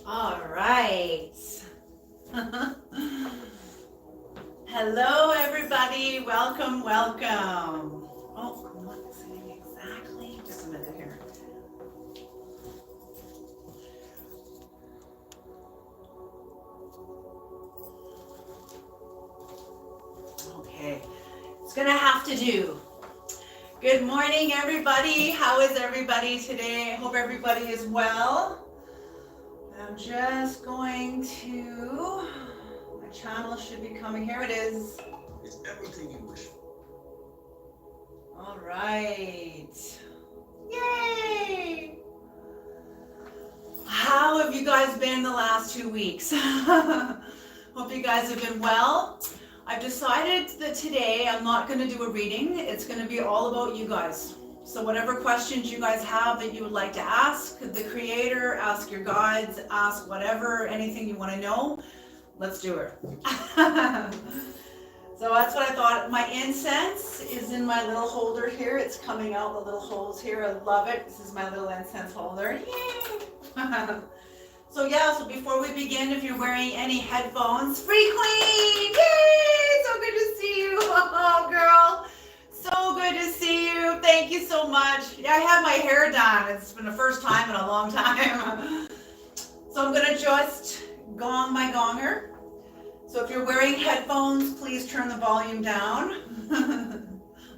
All right. Hello, everybody. Welcome, welcome. Oh, I'm not saying exactly. Just a minute here. Okay, it's gonna have to do. Good morning, everybody. How is everybody today? I hope everybody is well. I'm just going to, my channel should be coming. Here it is. It's everything you wish for. All right. Yay! How have you guys been the last 2 weeks? Hope you guys have been well. I've decided that today I'm not going to do a reading. It's going to be all about you guys. So whatever questions you guys have that you would like to ask the creator, ask your guides, ask whatever, anything you want to know, let's do it. So that's what I thought. My incense is in my little holder here. It's coming out the little holes here. I love it. This is my little incense holder. Yay! So yeah, so before we begin, if you're wearing any headphones, free queen! Yay! So good to see you. Oh, girl. So good to see you. Thank you so much. Yeah, I have my hair done. It's been the first time in a long time. So I'm gonna just gong my gonger. So if you're wearing headphones, please turn the volume down.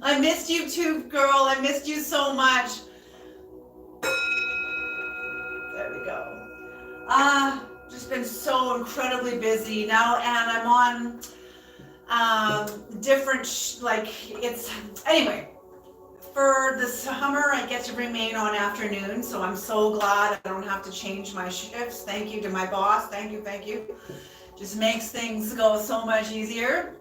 I missed you too, girl. I missed you so much. There we go. Just been so incredibly busy now, and I'm on different, anyway, for the summer, I get to remain on afternoon, so I'm so glad I don't have to change my shifts. Thank you to my boss. Thank you, thank you. Just makes things go so much easier.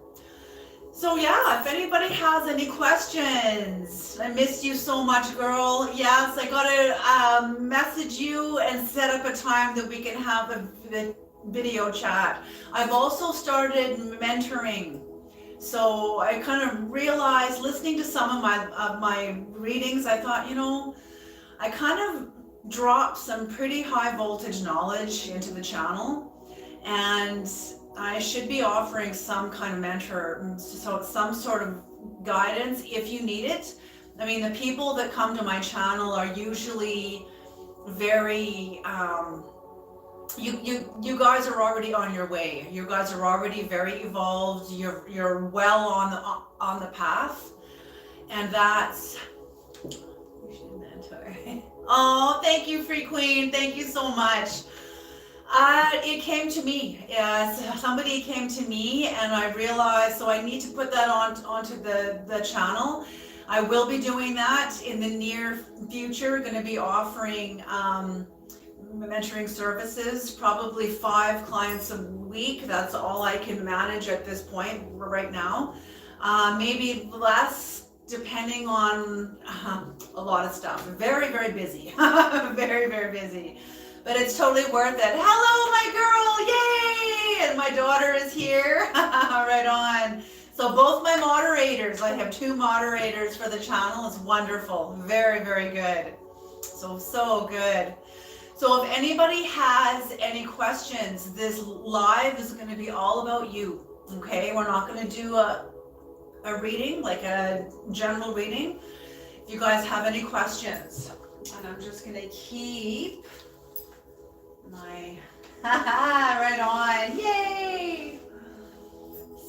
So yeah, if anybody has any questions, I missed you so much, girl. Yes, I gotta message you and set up a time that we can have a video chat. I've also started mentoring. So I kind of realized, listening to some of my readings, I thought, I kind of dropped some pretty high voltage knowledge into the channel, and I should be offering some kind of mentor, so some sort of guidance if you need it. I mean, the people that come to my channel are usually very, you guys are already on your way. You guys are already very evolved. You're well on the path, and that's. Oh, thank you, Free Queen. Thank you so much. It came to me. Somebody came to me, and I realized, so I need to put that onto the channel. I will be doing that in the near future. Going to be offering mentoring services, probably 5 clients a week. That's all I can manage at this point right now. Maybe less, depending on a lot of stuff. Very, very busy. Very, very busy. But it's totally worth it. Hello, my girl, yay! And my daughter is here, right on. So both my moderators, I have 2 moderators for the channel. It's wonderful, very, very good. So good. So if anybody has any questions, this live is gonna be all about you, okay? We're not gonna do a reading, like a general reading. If you guys have any questions, and I'm just gonna keep my right on. Yay!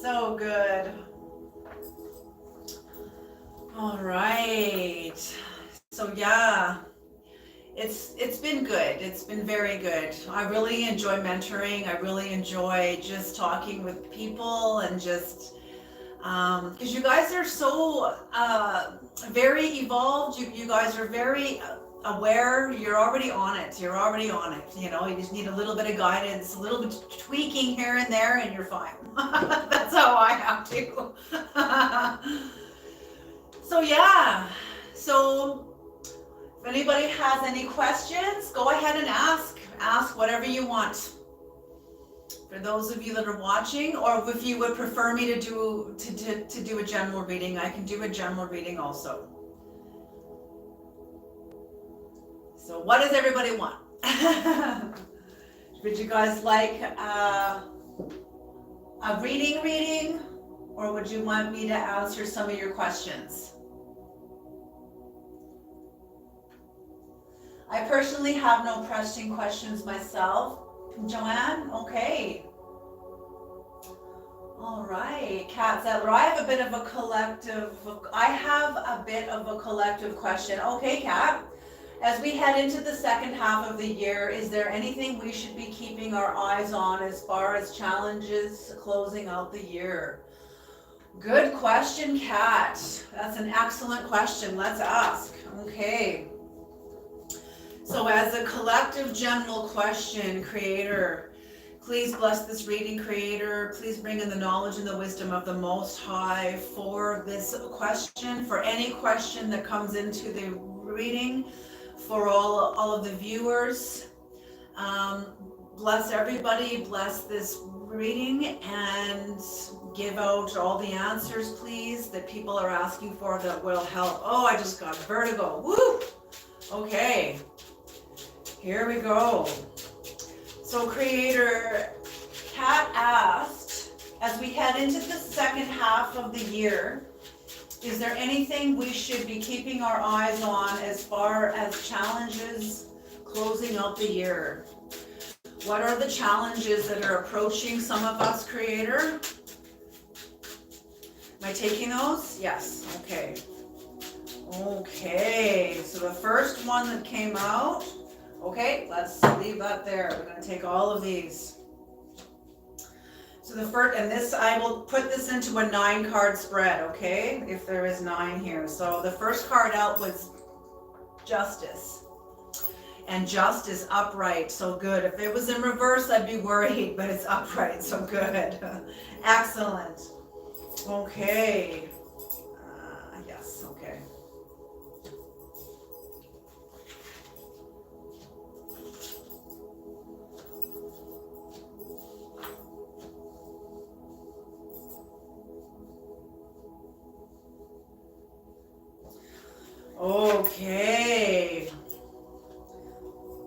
So good. All right. So yeah, it's been good. It's been very good. I really enjoy mentoring. I really enjoy just talking with people, and just because you guys are so very evolved. You guys are very aware. You're already on it. You just need a little bit of guidance, a little bit of tweaking here and there, and you're fine. That's how I have to. So yeah, so if anybody has any questions, go ahead and ask whatever you want. For those of you that are watching, or if you would prefer me to do a general reading, I can do a general reading also. So what does everybody want? Would you guys like a reading, or would you want me to answer some of your questions? I personally have no pressing questions myself. Joanne, okay. All right, Kat Zettler, I have a bit of a collective question. Okay, Kat, as we head into the second half of the year, is there anything we should be keeping our eyes on as far as challenges closing out the year? Good question, Kat. That's an excellent question. Let's ask. Okay. So as a collective general question, Creator, please bless this reading, Creator. Please bring in the knowledge and the wisdom of the Most High for this question, for any question that comes into the reading, for all of the viewers. Bless everybody, bless this reading, and give out all the answers, please, that people are asking for that will help. Oh, I just got vertigo. Woo! Okay. Here we go. So Creator, Kat asked, as we head into the second half of the year, is there anything we should be keeping our eyes on as far as challenges closing out the year? What are the challenges that are approaching some of us, Creator? Am I taking those? Yes, okay. Okay, so the first one that came out, okay, let's leave that there. We're going to take all of these. So the first, and this, I will put this into a 9-card spread, okay, if there is 9 here. So the first card out was Justice. And Justice upright, so good. If it was in reverse, I'd be worried, but it's upright, so good. Excellent. Okay. Yes, okay. Okay.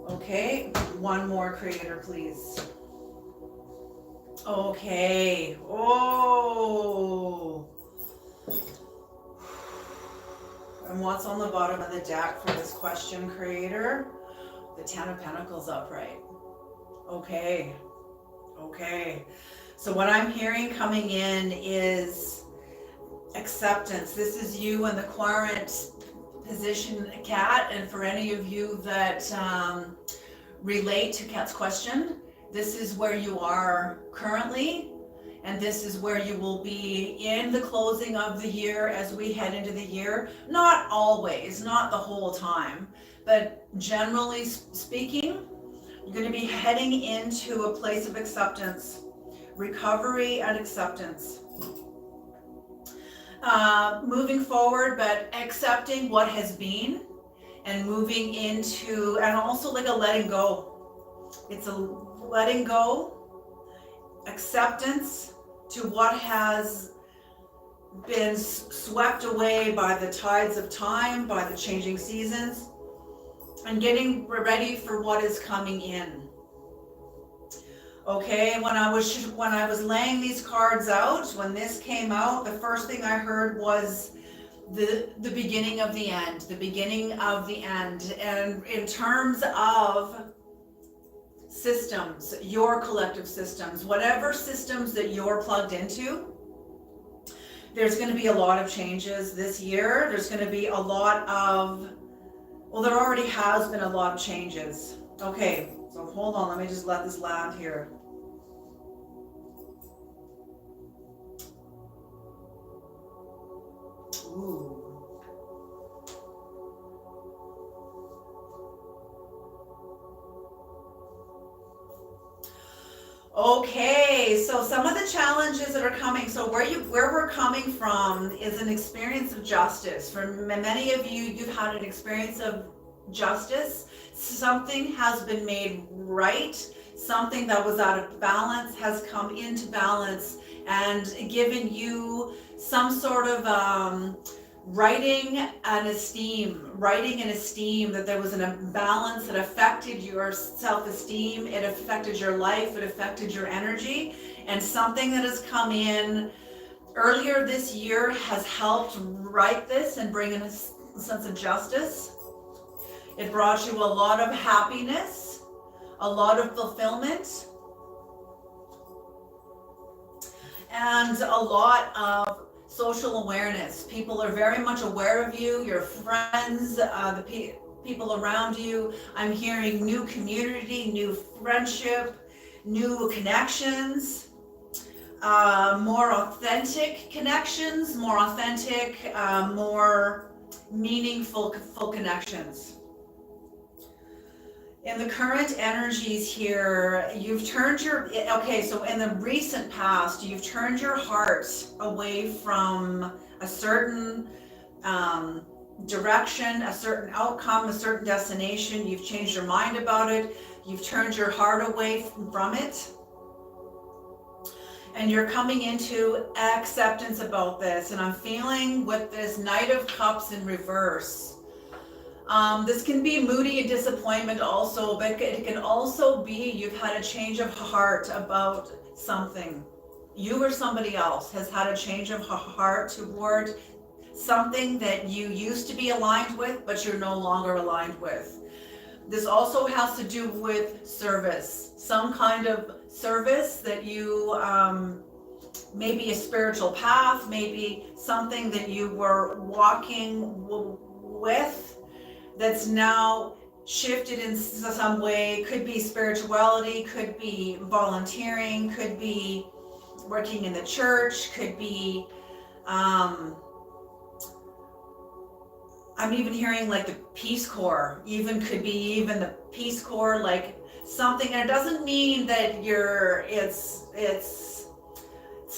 Okay, one more, Creator, please. Okay. Oh. And what's on the bottom of the deck for this question, Creator? The 10 of Pentacles upright. Okay. Okay. So what I'm hearing coming in is acceptance. This is you in the Querent position, Kat, and for any of you that relate to Kat's question, this is where you are currently, and this is where you will be in the closing of the year as we head into the year. Not always, not the whole time, but generally speaking, you're going to be heading into a place of acceptance, recovery and acceptance. Moving forward, but accepting what has been and moving into, and also like a letting go. It's a letting go, acceptance to what has been swept away by the tides of time, by the changing seasons, and getting ready for what is coming in. Okay, when I was laying these cards out, when this came out, the first thing I heard was the beginning of the end, the beginning of the end. And in terms of systems, your collective systems, whatever systems that you're plugged into, there's going to be a lot of changes this year. There's going to be a lot of, well, there already has been a lot of changes. Okay, so hold on, let me just let this land here. Ooh. Okay, so some of the challenges that are coming, so where we're coming from is an experience of justice. For many of you, you've had an experience of justice. Something has been made right. Something that was out of balance has come into balance and given you some sort of writing and esteem, that there was an imbalance that affected your self-esteem, it affected your life, it affected your energy, and something that has come in earlier this year has helped right this and bring in a sense of justice. It brought you a lot of happiness, a lot of fulfillment, and a lot of social awareness. People are very much aware of you, your friends, the people around you. I'm hearing new community, new friendship, new connections, more authentic connections, more authentic, more meaningful full connections. In the current energies here, you've turned so in the recent past, you've turned your heart away from a certain direction, a certain outcome, a certain destination. You've changed your mind about it. You've turned your heart away from it. And you're coming into acceptance about this. And I'm feeling with this Knight of Cups in reverse, this can be moody and disappointment also, but it can also be you've had a change of heart about something. You or somebody else has had a change of heart toward something that you used to be aligned with, but you're no longer aligned with. This also has to do with service, some kind of service that you, maybe a spiritual path, maybe something that you were walking with, that's now shifted in some way. Could be spirituality, could be volunteering, could be working in the church, could be, I'm even hearing like the Peace Corps, could be even the Peace Corps, like something. And it doesn't mean that it's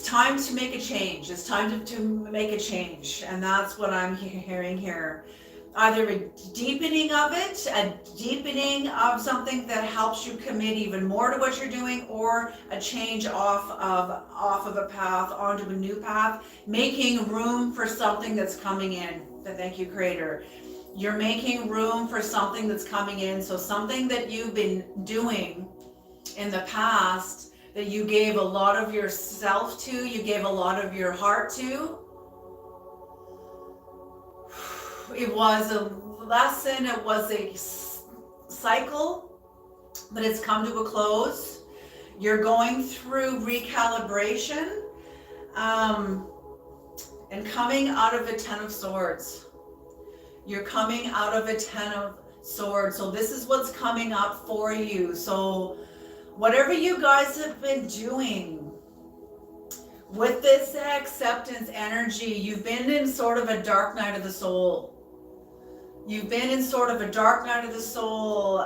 time to make a change. It's time to make a change. And that's what I'm hearing here. Either a deepening of it, a deepening of something that helps you commit even more to what you're doing, or a change off of a path onto a new path, making room for something that's coming in. Thank you, Creator. You're making room for something that's coming in. So something that you've been doing in the past, that you gave a lot of yourself to, you gave a lot of your heart to, it was a lesson, it was a cycle, but it's come to a close. You're going through recalibration, and coming out of a 10 of Swords. You're coming out of a 10 of Swords. So this is what's coming up for you. So whatever you guys have been doing with this acceptance energy, you've been in sort of a dark night of the soul. You've been in sort of a dark night of the soul,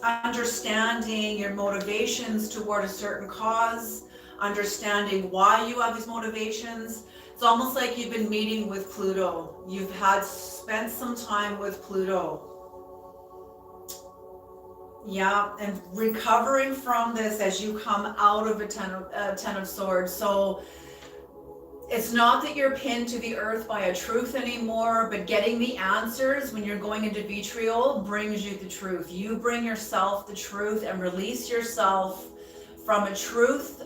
understanding your motivations toward a certain cause, understanding why you have these motivations. It's almost like you've been meeting with Pluto. You've spent some time with Pluto. Yeah, and recovering from this as you come out of a 10 of Swords. So it's not that you're pinned to the earth by a truth anymore, but getting the answers when you're going into vitriol brings you the truth. You bring yourself the truth and release yourself from a truth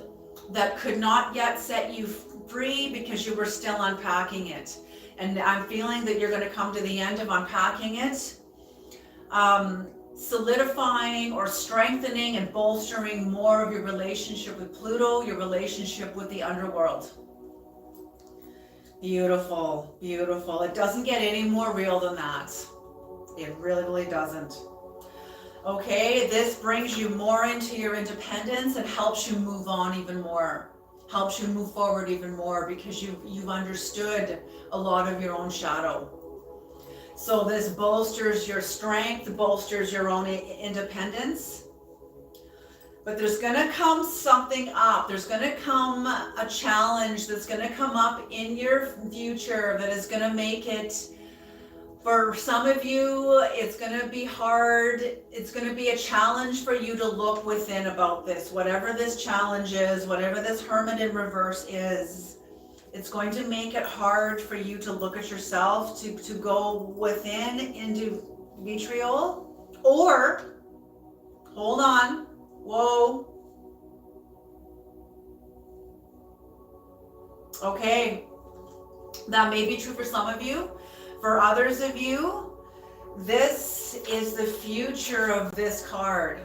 that could not yet set you free because you were still unpacking it. And I'm feeling that you're going to come to the end of unpacking it, solidifying or strengthening and bolstering more of your relationship with Pluto, your relationship with the underworld. Beautiful, beautiful. It doesn't get any more real than that. It really, really doesn't. Okay, this brings you more into your independence and helps you move on even more. Helps you move forward even more because you've understood a lot of your own shadow. So this bolsters your strength, bolsters your own independence. But there's going to come something up. There's going to come a challenge that's going to come up in your future that is going to make it, for some of you, it's going to be hard. It's going to be a challenge for you to look within about this. Whatever this challenge is, whatever this Hermit in reverse is, It's going to make it hard for you to look at yourself, to go within into vitriol, or, hold on, whoa, okay, that may be true for some of you. For others of you, this is the future of this card.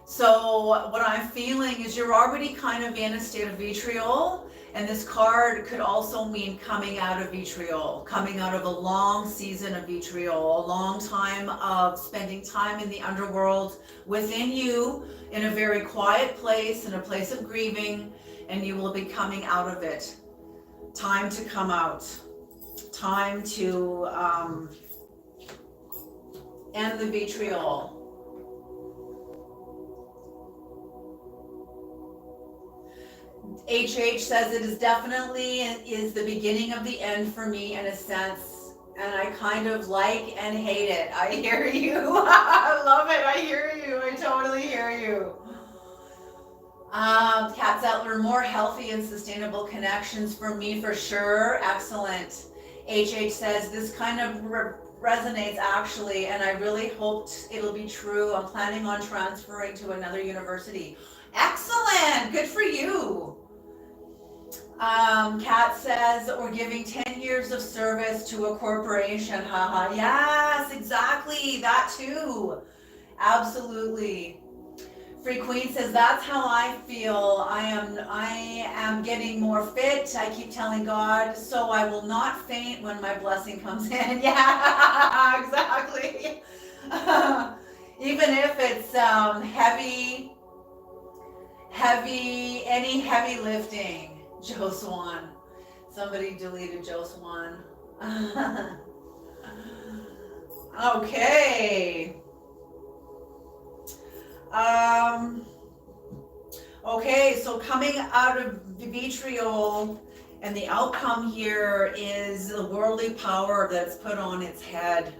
So what I'm feeling is you're already kind of in a state of vitriol, and this card could also mean coming out of vitriol, coming out of a long season of vitriol, a long time of spending time in the underworld within you, in a very quiet place, in a place of grieving, and you will be coming out of it. Time to come out. Time to end the vitriol. HH says it is definitely is the beginning of the end for me in a sense, and I kind of like and hate it. I hear you. I love it. I hear you. I totally hear you. Kat Zettler, more healthy and sustainable connections for me for sure. Excellent. HH says this kind of resonates actually, and I really hoped it'll be true. I'm planning on transferring to another university. Excellent. Good for you. Kat says, or giving 10 years of service to a corporation. Haha. Yes, exactly. That too. Absolutely. Free Queen says, that's how I feel. I am getting more fit. I keep telling God, so I will not faint when my blessing comes in. Yeah, exactly. Even if it's any heavy lifting. Joe Swan. Somebody deleted Joe Swan. Okay. Okay, so coming out of the vitriol, and the outcome here is the worldly power that's put on its head.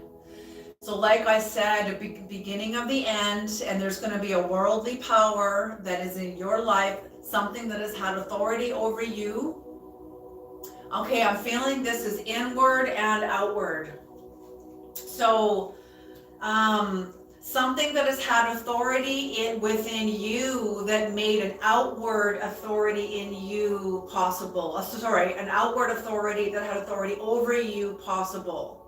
So like I said, beginning of the end, and there's going to be a worldly power that is in your life, something that has had authority over you. Okay, I'm feeling this is inward and outward. So, something that has had authority within you that made an outward authority in you possible. An outward authority that had authority over you possible.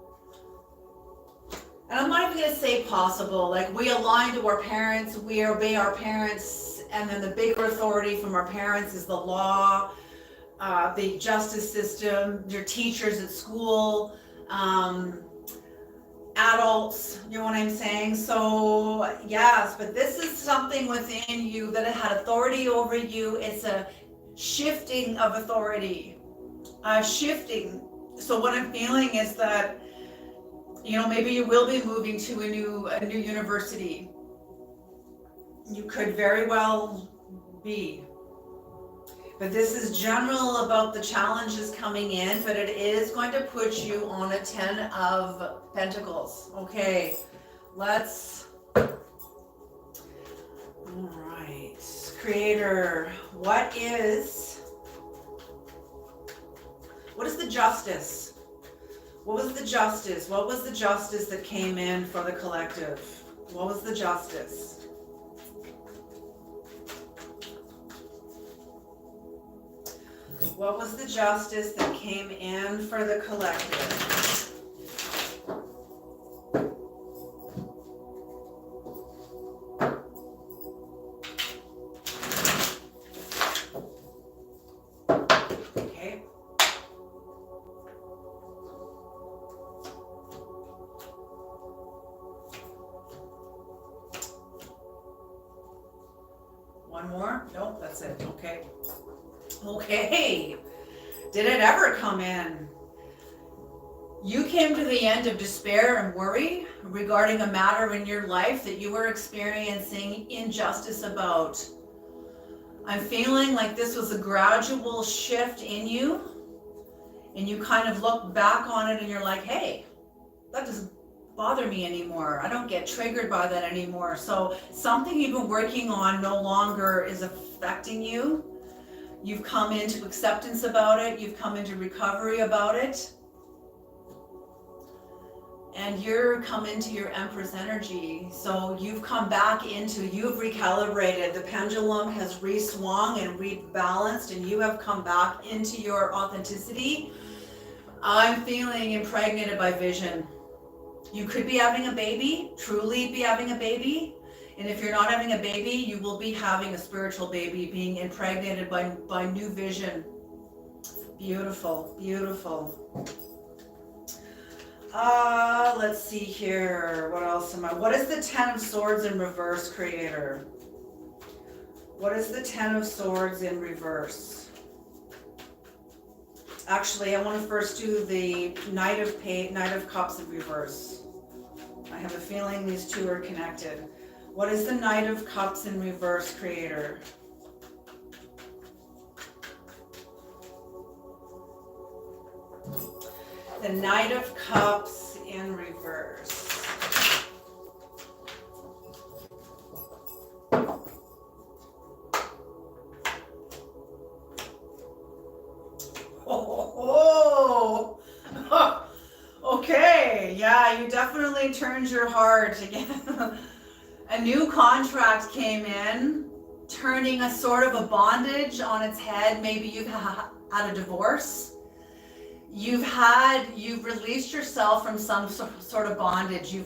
And I'm not even going to say possible, like we align to our parents, we obey our parents, and then the bigger authority from our parents is the law, the justice system, your teachers at school, adults, you know what I'm saying? So yes, but this is something within you that had authority over you. It's a shifting of authority, shifting. So what I'm feeling is that, you know, maybe you will be moving to a new university. You could very well be. But this is general about the challenges coming in, but it is going to put you on a 10 of Pentacles. Okay, let's, all right, Creator, what is the justice? What was the justice? What was the justice that came in for the collective? What was the justice? What was the justice that came in for the collective? Okay. One more? Nope, that's it. Okay. Okay, did it ever come in? You came to the end of despair and worry regarding a matter in your life that you were experiencing injustice about. I'm feeling like this was a gradual shift in you, and you kind of look back on it and you're like, hey, that doesn't bother me anymore. I don't get triggered by that anymore. So something you've been working on no longer is affecting you. You've come into acceptance about it. You've come into recovery about it. And you're come into your Empress energy. So you've come back into, you've recalibrated. The pendulum has re-swung and rebalanced, and you have come back into your authenticity. I'm feeling impregnated by vision. You could be having a baby, truly be having a baby. And if you're not having a baby, you will be having a spiritual baby, being impregnated by new vision. Beautiful, beautiful. Let's see here. What else am I? What is the Ten of Swords in reverse, Creator? What is the Ten of Swords in reverse? Actually, I want to first do the Knight of Cups in reverse. I have a feeling these two are connected. What is the Knight of Cups in reverse, Creator? The Knight of Cups in reverse. Oh, okay. Yeah, you definitely turned your heart again. A new contract came in, turning a sort of a bondage on its head. Maybe you've had a divorce. You've released yourself from some sort of bondage. You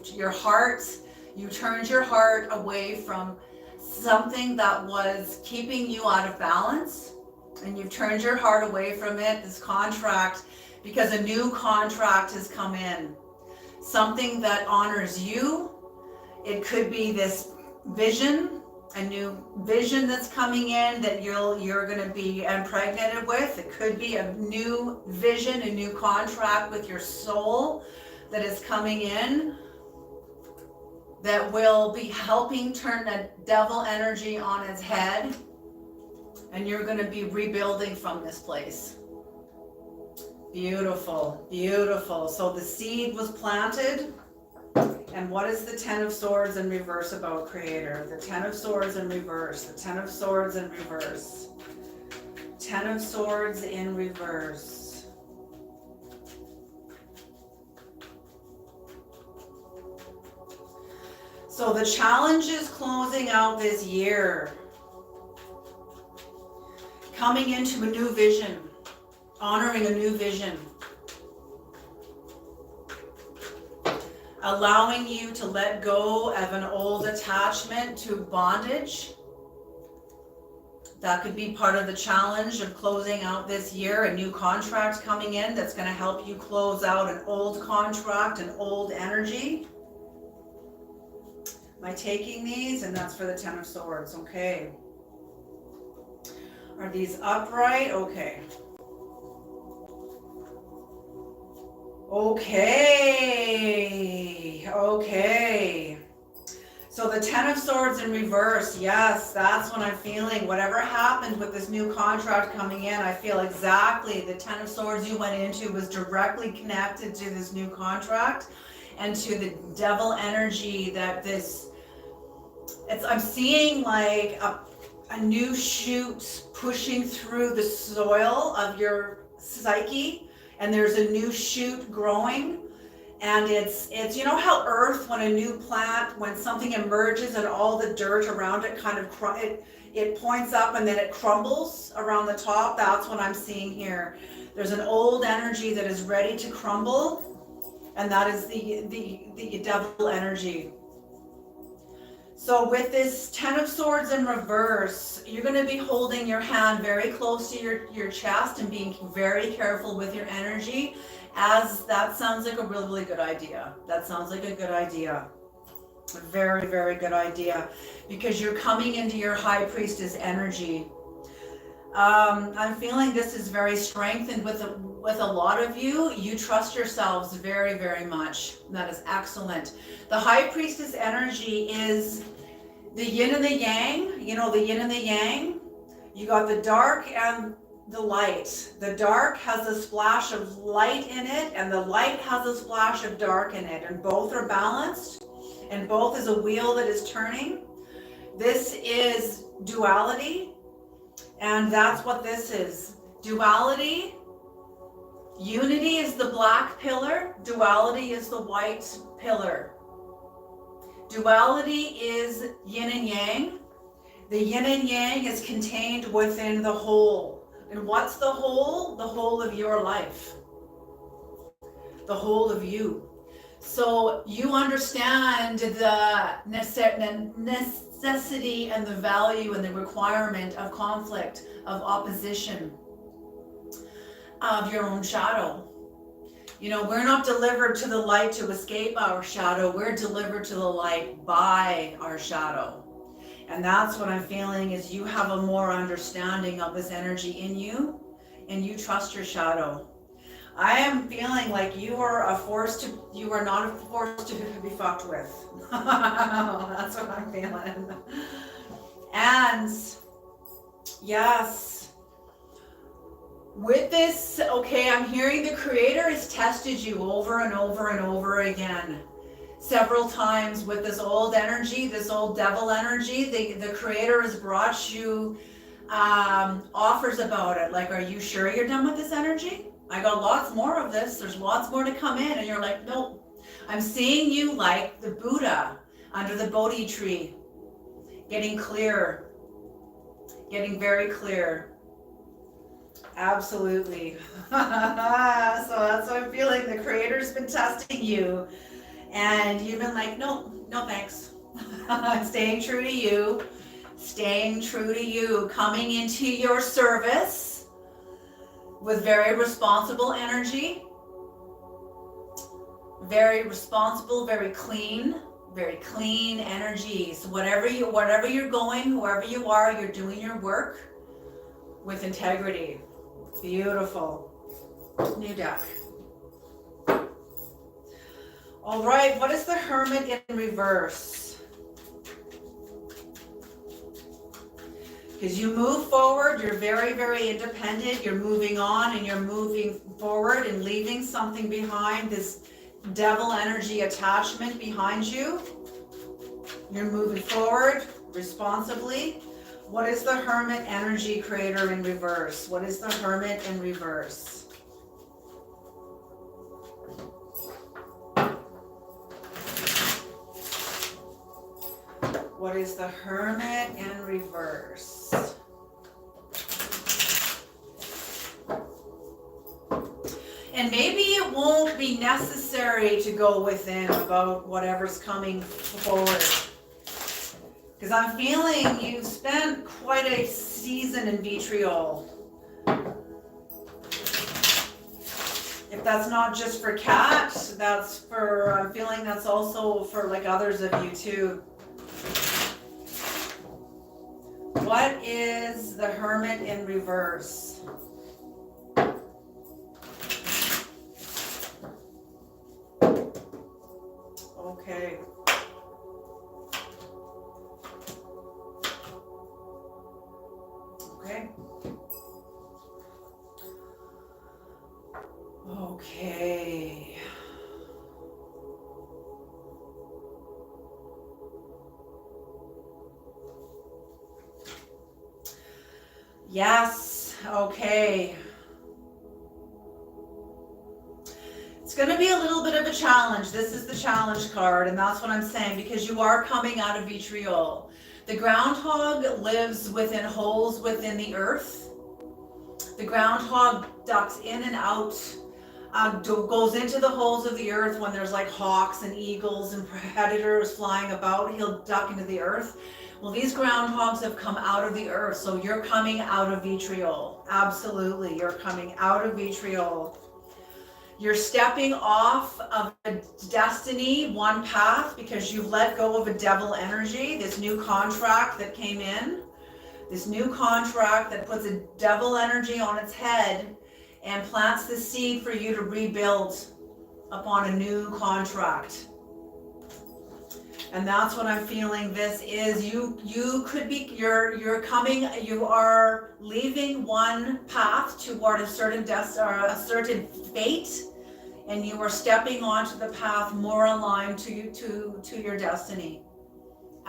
turned your heart away from something that was keeping you out of balance, and you've turned your heart away from it, this contract, because a new contract has come in. Something that honors you. It could be this vision, a new vision that's coming in that you're going to be impregnated with. It could be a new vision, a new contract with your soul that is coming in that will be helping turn the devil energy on its head, and you're going to be rebuilding from this place. Beautiful, beautiful. So the seed was planted. And what is the Ten of Swords in reverse about, Creator? The Ten of Swords in reverse. The Ten of Swords in reverse. Ten of Swords in reverse. So the challenge is closing out this year. Coming into a new vision. Honoring a new vision. Allowing you to let go of an old attachment to bondage. That could be part of the challenge of closing out this year, a new contract coming in that's going to help you close out an old contract, an old energy. Am I taking these? And that's for the Ten of Swords. Okay. Are these upright? Okay. Okay. So the Ten of Swords in reverse, yes, that's what I'm feeling. Whatever happened with this new contract coming in, I feel exactly the Ten of Swords you went into was directly connected to this new contract and to the devil energy that I'm seeing like a new shoot pushing through the soil of your psyche. And there's a new shoot growing, and it's you know how earth, when a new plant, when something emerges and all the dirt around it kind of it points up and then it crumbles around the top. That's what I'm seeing here. There's an old energy that is ready to crumble, and that is the devil energy. So with this Ten of Swords in reverse, you're going to be holding your hand very close to your chest and being very careful with your energy, as that sounds like a really, really good idea. That sounds like a good idea. A very, very good idea, because you're coming into your High Priestess energy. I'm feeling this is very strengthened with a lot of you. You trust yourselves very, very much. That is excellent. The High Priestess energy is the yin and the yang. You know, the yin and the yang. You got the dark and the light. The dark has a splash of light in it, and the light has a splash of dark in it, and both are balanced, and both is a wheel that is turning. This is duality. And that's what this is. Duality. Unity is the black pillar. Duality is the white pillar. Duality is yin and yang. The yin and yang is contained within the whole. And what's the whole? The whole of your life. The whole of you. So you understand the necessity and the value and the requirement of conflict, of opposition, of your own shadow. You know, we're not delivered to the light to escape our shadow. We're delivered to the light by our shadow. And that's what I'm feeling is you have a more understanding of this energy in you and you trust your shadow. I am feeling like you are not a force to be fucked with. That's what I'm feeling. And yes, with this, okay, I'm hearing the Creator has tested you over and over and over again. Several times with this old energy, this old devil energy. The Creator has brought you offers about it. Like, are you sure you're done with this energy? I got lots more of this. There's lots more to come in. And you're like, nope. I'm seeing you like the Buddha under the Bodhi tree, getting clear, getting very clear. Absolutely. So that's what I'm feeling. The Creator's been testing you and you've been like, no thanks. Staying true to you, coming into your service with very responsible energy, very responsible, very clean energy. So wherever you're going, whoever you are, you're doing your work with integrity. Beautiful. New deck. All right, what is the Hermit in reverse? Because you move forward, you're very, very independent, you're moving on and you're moving forward and leaving something behind, this devil energy attachment behind you. You're moving forward responsibly. What is the Hermit energy, Creator, in reverse? What is the Hermit in reverse? What is the Hermit in reverse? And maybe it won't be necessary to go within about whatever's coming forward. Because I'm feeling you've spent quite a season in vitriol. If that's not just for Kat, that's for, I'm feeling that's also for like others of you too. What is the Hermit in reverse? Okay. Okay. Okay. Yes, okay. It's going to be a little bit of a challenge. This is the challenge card, and that's what I'm saying, because you are coming out of vitriol. The groundhog lives within holes within the earth. The groundhog ducks in and out, goes into the holes of the earth when there's like hawks and eagles and predators flying about. He'll duck into the earth. Well, these groundhogs have come out of the earth, so you're coming out of vitriol. Absolutely, you're coming out of vitriol. You're stepping off of a destiny, one path, because you've let go of a devil energy, this new contract that came in, this new contract that puts a devil energy on its head and plants the seed for you to rebuild upon a new contract. And that's what I'm feeling this is. You could be, you're coming, you are leaving one path toward a certain a certain fate, and you are stepping onto the path more aligned to your destiny.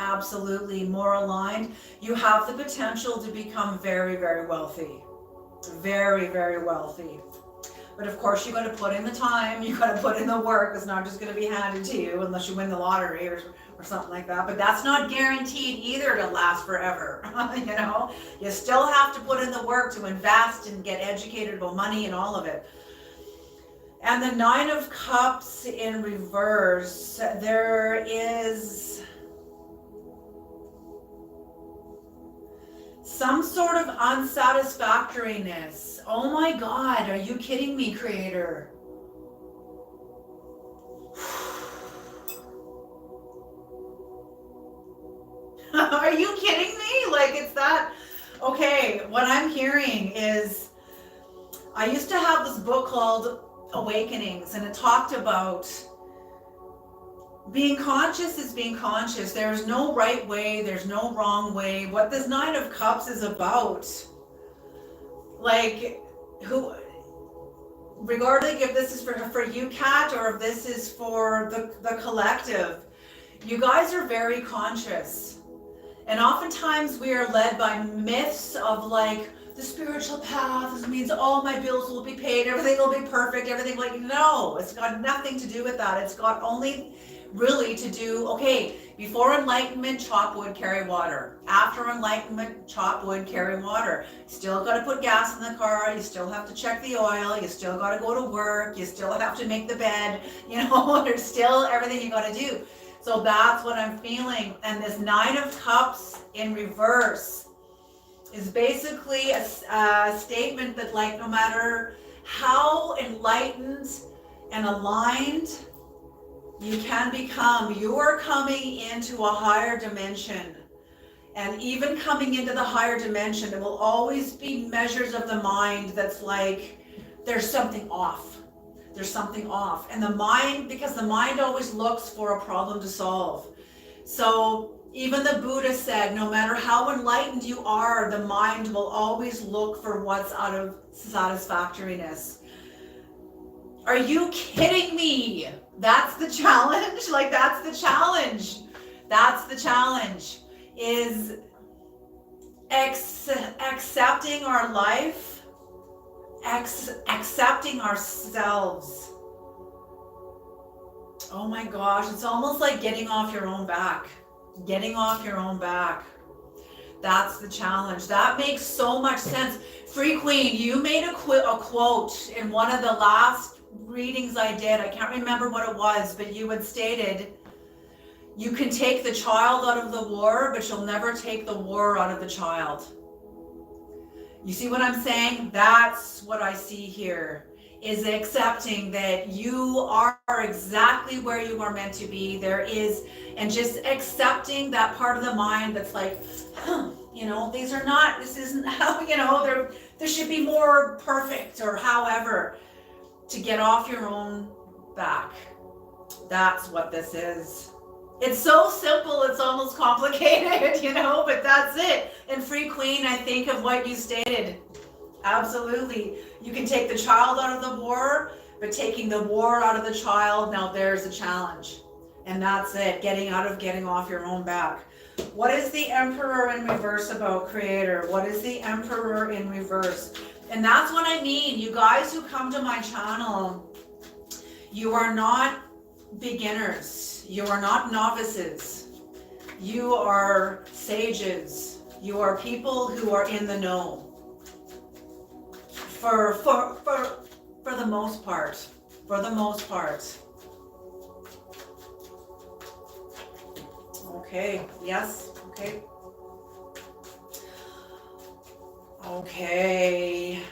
absolutely, more aligned, you have the potential to become very, very wealthy. Very, very wealthy. But of course, you got to put in the time, you got to put in the work. It's not just going to be handed to you unless you win the lottery or something like that. But that's not guaranteed either to last forever. You know, you still have to put in the work to invest and get educated about money and all of it. And the Nine of Cups in reverse, there is some sort of unsatisfactoriness. Oh my God, are you kidding me, Creator? Are you kidding me? Like, it's that. Okay, what I'm hearing is, I used to have this book called Awakenings, and it talked about being conscious is being conscious. There's no right way, there's no wrong way. What this Nine of Cups is about, like, who, regardless if this is for you, Kat, or if this is for the collective, you guys are very conscious. And oftentimes we are led by myths of like, the spiritual path means all my bills will be paid, everything will be perfect, everything. Like, no, it's got nothing to do with that. It's got only really to do, okay, before enlightenment, chop wood, carry water. After enlightenment, chop wood, carry water. Still got to put gas in the car, you still have to check the oil, you still got to go to work, you still have to make the bed, you know, there's still everything you got to do. So that's what I'm feeling. And this Nine of Cups in reverse is basically a statement that, like, no matter how enlightened and aligned you can become, you are coming into a higher dimension. And even coming into the higher dimension, there will always be measures of the mind that's like, there's something off. There's something off. And the mind, because the mind always looks for a problem to solve. So even the Buddha said, no matter how enlightened you are, the mind will always look for what's out of satisfactoriness. Are you kidding me? That's the challenge. Like, that's the challenge. That's the challenge, is accepting our life, accepting ourselves. Oh my gosh, it's almost like getting off your own back. Getting off your own back. That's the challenge. That makes so much sense. Free Queen, you made a quote in one of the last readings I did. I can't remember what it was, but you had stated, you can take the child out of the war, but you'll never take the war out of the child. You see what I'm saying? That's what I see here, is accepting that you are exactly where you are meant to be. There is, and just accepting that part of the mind that's like, you know, these are not, this isn't how, you know, there should be more perfect, or however, to get off your own back. That's what this is. It's so simple, it's almost complicated, you know, but that's it. And Free Queen, I think of what you stated. Absolutely. You can take the child out of the war, but taking the war out of the child, now there's a challenge. And that's it, getting off your own back. What is the Emperor in reverse about, Creator? What is the Emperor in reverse? And that's what I mean. You guys who come to my channel, you are not beginners. You are not novices. You are sages. You are people who are in the know. For the most part. For the most part. Okay. Yes. Okay. Okay.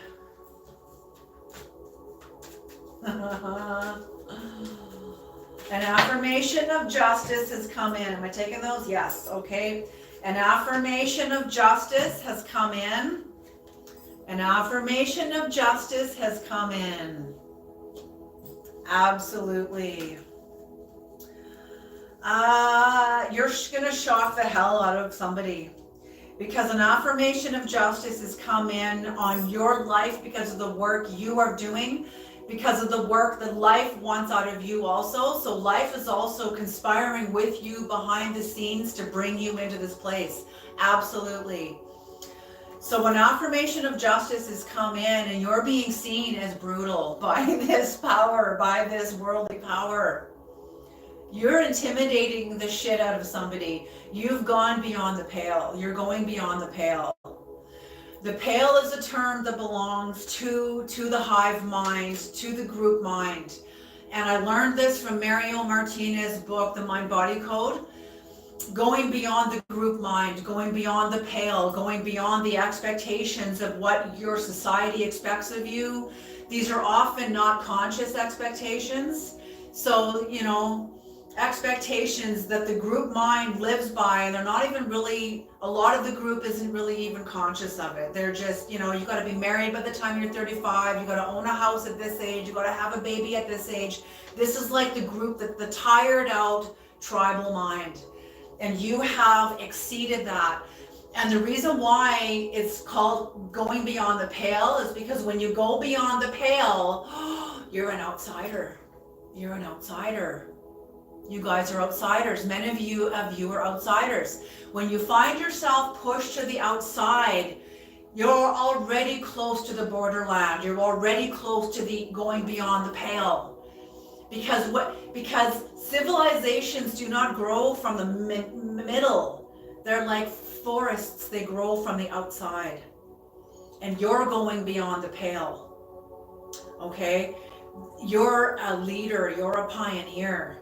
An affirmation of justice has come in. Am I taking those? Yes. Okay. An affirmation of justice has come in. An affirmation of justice has come in. Absolutely. You're going to shock the hell out of somebody, because an affirmation of justice has come in on your life because of the work you are doing. because of the work that life wants out of you also. So life is also conspiring with you behind the scenes to bring you into this place. Absolutely. So when affirmation of justice has come in and you're being seen as brutal by this power, by this worldly power, you're intimidating the shit out of somebody. You've gone beyond the pale. You're going beyond the pale. The pale is a term that belongs to the hive mind, to the group mind. And I learned this from Mario Martinez's book, The Mind-Body Code. Going beyond the group mind, going beyond the pale, going beyond the expectations of what your society expects of you. These are often not conscious expectations. So, you know, expectations that the group mind lives by, and they're not even really, a lot of the group isn't really even conscious of it. They're just, you know, you got to be married by the time you're 35, you got to own a house at this age, you got to have a baby at this age. This is like the group, that the tired out tribal mind, and you have exceeded that. And the reason why it's called going beyond the pale is because when you go beyond the pale, you're an outsider. You're an outsider. You guys are outsiders. Many of you are outsiders. When you find yourself pushed to the outside, you're already close to the borderland. You're already close to the going beyond the pale. Because civilizations do not grow from the middle. They're like forests. They grow from the outside. And you're going beyond the pale. Okay? You're a leader. You're a pioneer.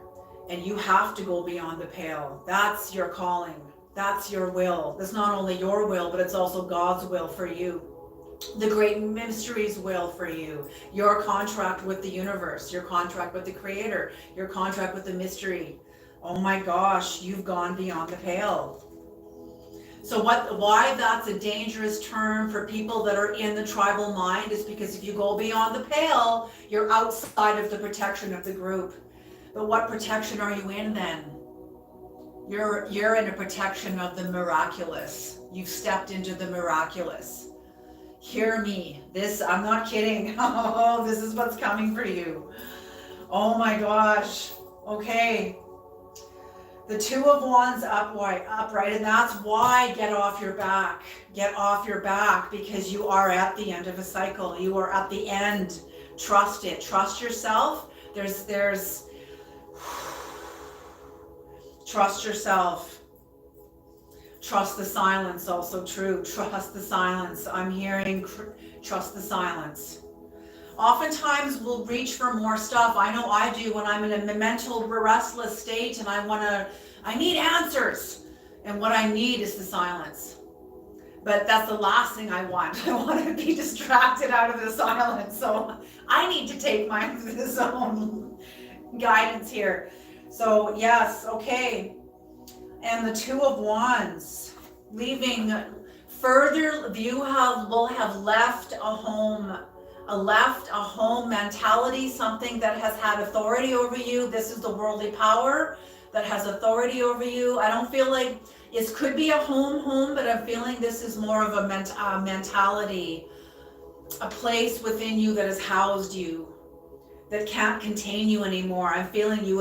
And you have to go beyond the pale. That's your calling. That's your will. That's not only your will, but it's also God's will for you. The great mysteries will for you. Your contract with the universe, your contract with the creator, your contract with the mystery. Oh my gosh, you've gone beyond the pale. So why that's a dangerous term for people that are in the tribal mind is because if you go beyond the pale, you're outside of the protection of the group. But what protection are you in then? You're in a protection of the miraculous. You've stepped into the miraculous. Hear me. This, I'm not kidding. Oh, this is what's coming for you. Oh my gosh. Okay. The Two of Wands upright, and that's why get off your back. Get off your back, because you are at the end of a cycle. You are at the end. Trust it. Trust yourself. There's trust yourself. Trust the silence, also true. Trust the silence. I'm hearing trust the silence. Oftentimes we'll reach for more stuff. I know I do when I'm in a mental restless state and I need answers. And what I need is the silence. But that's the last thing I want. I want to be distracted out of the silence. So I need to take my own guidance here. So yes, okay. And the Two of Wands, leaving further, you will have left a home mentality, something that has had authority over you. This is the worldly power that has authority over you. I don't feel like it could be a home, but I'm feeling this is more of a mentality, a place within you that has housed you, that can't contain you anymore. I'm feeling you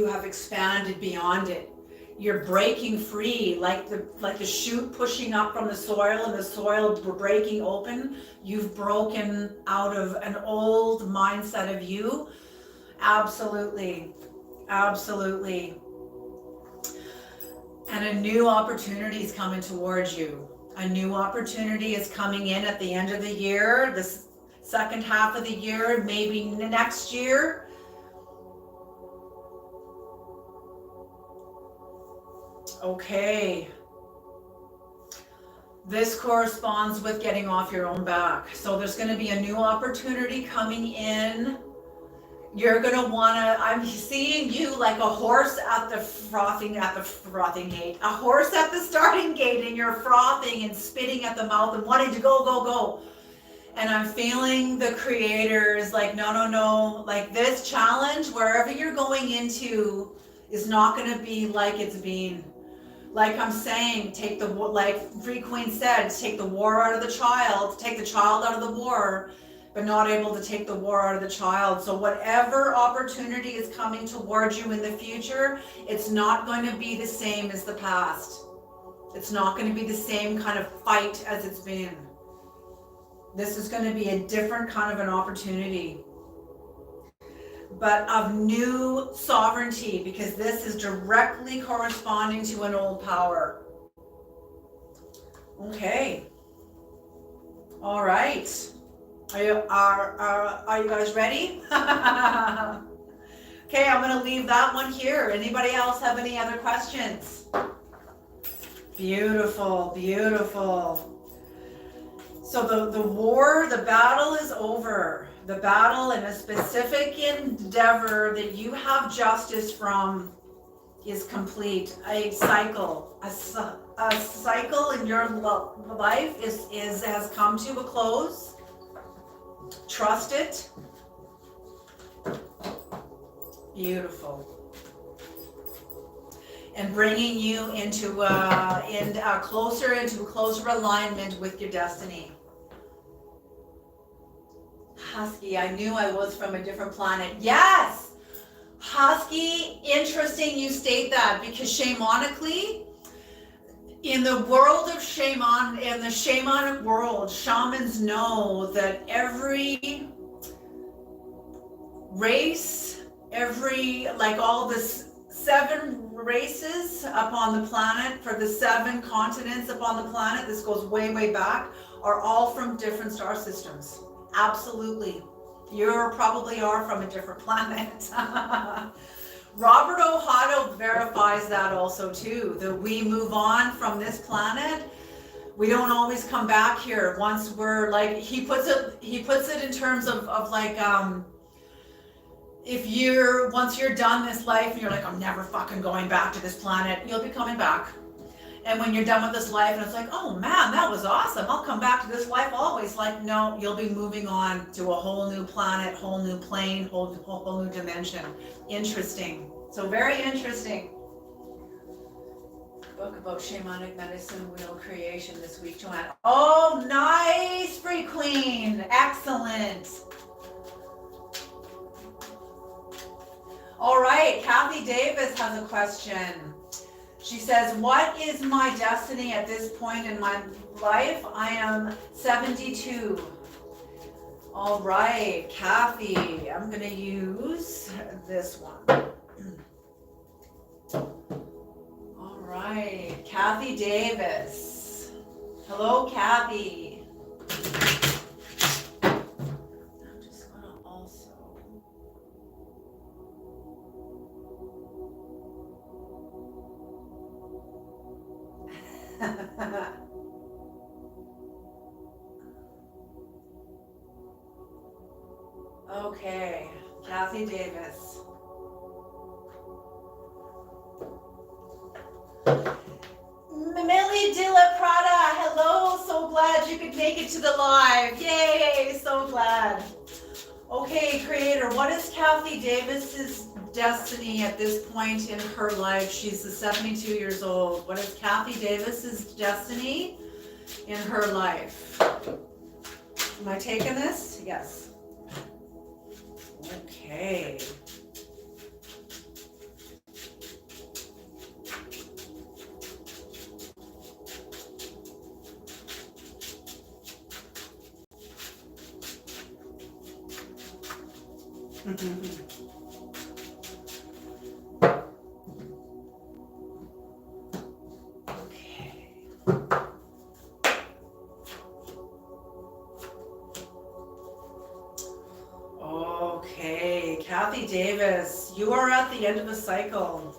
have expanded beyond it. You're breaking free, like the shoot pushing up from the soil and the soil breaking open. You've broken out of an old mindset of you. Absolutely. Absolutely. And a new opportunity is coming towards you. A new opportunity is coming in at the end of the year, this second half of the year, maybe next year. Okay. This corresponds with getting off your own back. So there's going to be a new opportunity coming in. You're going to want to, I'm seeing you like a horse at the frothing gate, a horse at the starting gate, and you're frothing and spitting at the mouth and wanting to go. And I'm feeling the creator is like, no. Like this challenge, wherever you're going into, is not going to be like it's been. Like I'm saying, like Free Queen said, take the war out of the child, take the child out of the war, but not able to take the war out of the child. So whatever opportunity is coming towards you in the future, it's not going to be the same as the past. It's not going to be the same kind of fight as it's been. This is going to be a different kind of an opportunity, but of new sovereignty, because this is directly corresponding to an old power. Okay. All right. Are you guys ready? Okay, I'm going to leave that one here. Anybody else have any other questions? Beautiful, beautiful. So the war, the battle is over. The battle in a specific endeavor that you have justice from is complete. A cycle in your life has come to a close. Trust it. Beautiful. And bringing you into closer alignment with your destiny. Husky, I knew I was from a different planet. Yes! Husky, interesting you state that, because shamanically, in the world of shaman, in the shamanic world, shamans know that every race, all the 7 races upon the planet, for the 7 continents upon the planet, this goes way, way back, are all from different star systems. Absolutely. You probably are from a different planet. Robert Ohado verifies that also too, that we move on from this planet. We don't always come back here once we're he puts it in terms of once you're done this life and you're like, I'm never fucking going back to this planet, you'll be coming back. And when you're done with this life and it's like, oh man, that was awesome, I'll come back to this life always. No, you'll be moving on to a whole new planet, whole new plane, whole new dimension. Interesting. So very interesting. Book about shamanic medicine, wheel creation this week, Joanne. Oh, nice, Free Queen. Excellent. All right, Kathy Davis has a question. She says, what is my destiny at this point in my life? I am 72. All right, Kathy, I'm going to use this one. All right, Kathy Davis. Hello, Kathy. I'm just going to also... Okay, Kathy Davis. Millie De La Prada, hello, so glad you could make it to the live. Yay, so glad. Okay, Creator, what is Kathy Davis's destiny at this point in her life? She's 72 years old. What is Kathy Davis's destiny in her life? Am I taking this? Yes. Okay. Okay, Kathy Davis, you are at the end of a cycle.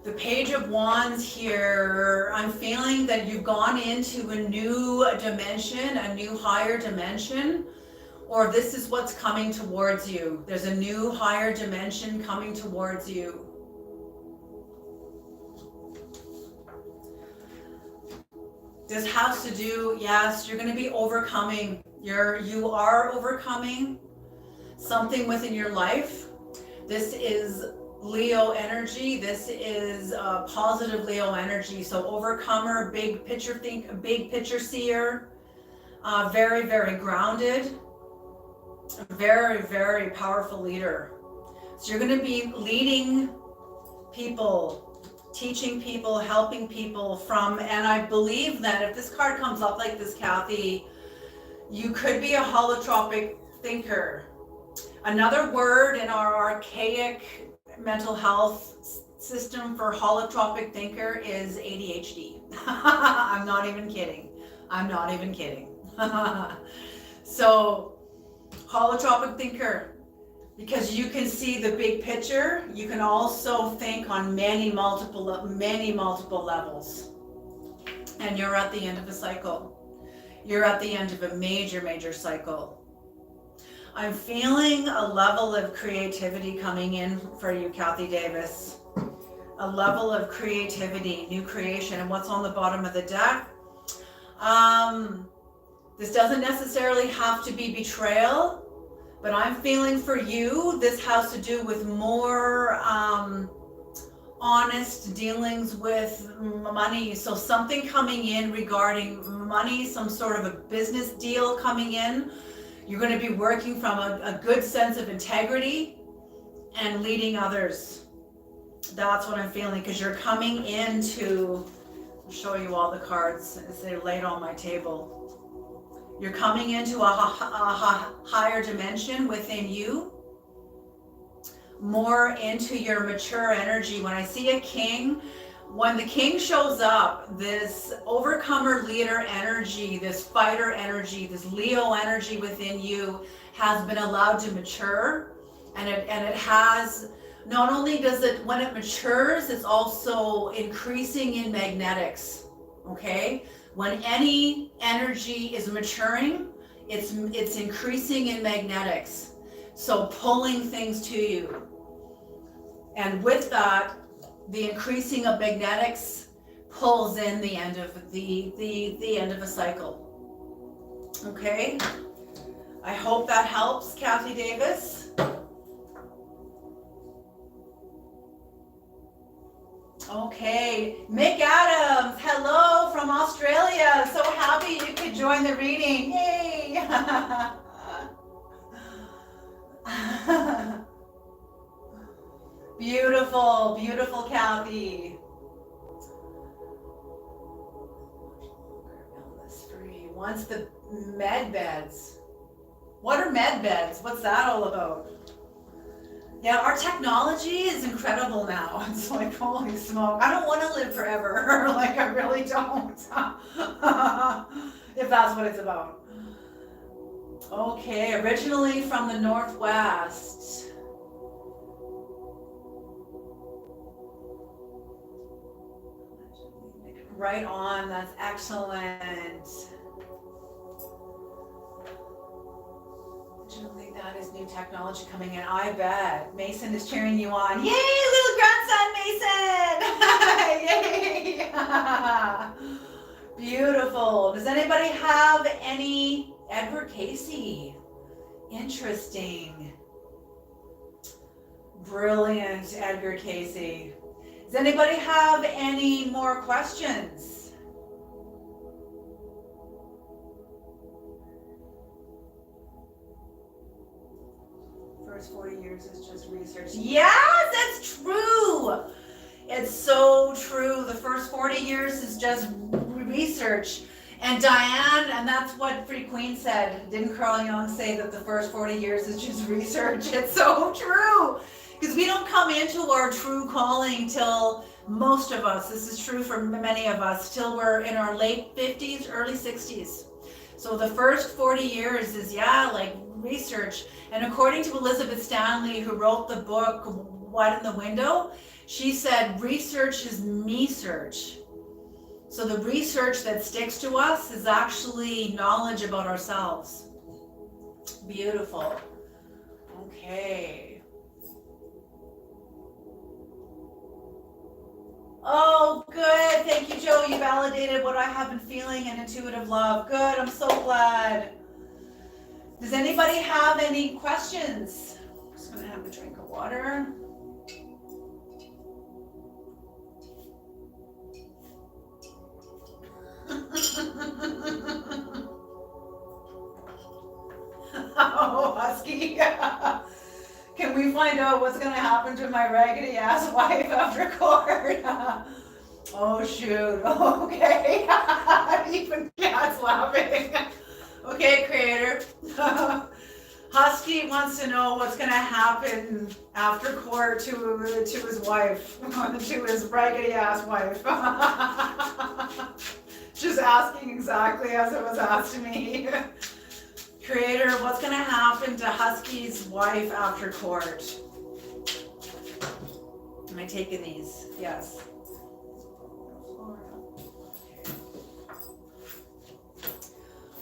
The Page of Wands here, I'm feeling that you've gone into a new dimension, a new higher dimension, or this is what's coming towards you. There's a new higher dimension coming towards you. This has to do, yes, you're going to be overcoming. You are overcoming something within your life. This is Leo energy. This is positive Leo energy. So overcomer, big picture seer. Very, very grounded, very, very powerful leader. So you're going to be leading people, teaching people, helping people from, and I believe that if this card comes up like this, Kathy, you could be a holotropic thinker. Another word in our archaic mental health system for holotropic thinker is ADHD. I'm not even kidding. I'm not even kidding. So, holotropic thinker, because you can see the big picture, you can also think on many multiple levels. And you're at the end of a cycle. You're at the end of a major cycle. I'm feeling a level of creativity coming in for you, Kathy Davis. A level of creativity, new creation. And what's on the bottom of the deck? This doesn't necessarily have to be betrayal, but I'm feeling for you, this has to do with more honest dealings with money. So something coming in regarding money, some sort of a business deal coming in. You're going to be working from a good sense of integrity and leading others. That's what I'm feeling, because you're coming into, I'll show you all the cards as they're laid on my table. You're coming into a higher dimension within you, more into your mature energy. When I see a king, when the king shows up, this overcomer leader energy, this fighter energy, this Leo energy within you has been allowed to mature, and it has, not only does it, when it matures, it's also increasing in magnetics. Okay? When any energy is maturing, it's increasing in magnetics. So pulling things to you. And with that, the increasing of magnetics pulls in the end of the end of a cycle. Okay? I hope that helps, Kathy Davis. Okay, Mick Adams, hello from Australia. So happy you could join the reading. Yay! Beautiful, beautiful Kathy. Illness free. Once the med beds. What are med beds? What's that all about? Yeah, our technology is incredible now. It's like, holy smoke. I don't want to live forever. Like, I really don't. If that's what it's about. Okay, originally from the Northwest. Right on, that's excellent. Originally, that is new technology coming in. I bet. Mason is cheering you on. Yay, little grandson Mason! Yay! Beautiful. Does anybody have any Edward Casey? Interesting. Brilliant, Edgar Casey. Does anybody have any more questions? First 40 years is just research. Yes, that's true. It's so true. The first 40 years is just research. And Diane, and that's what Free Queen said. Didn't Carl Jung say that the first 40 years is just research? It's so true. Because we don't come into our true calling till, most of us, this is true for many of us, till we're in our late 50s, early 60s. So the first 40 years is, like research. And according to Elizabeth Stanley, who wrote the book, What in the Window, she said, research is me-search. So the research that sticks to us is actually knowledge about ourselves. Beautiful. Okay. Oh, good. Thank you, Joe. You validated what I have been feeling and intuitive love. Good. I'm so glad. Does anybody have any questions? I'm just going to have a drink of water. Husky. Can we find out what's gonna happen to my raggedy ass wife after court? Oh shoot, okay. Even Cat's laughing. Okay, Creator. Husky wants to know what's gonna happen after court to his wife, to his raggedy ass wife. Just asking exactly as it was asked to me. Creator, what's gonna happen to Husky's wife after court? Am I taking these? Yes.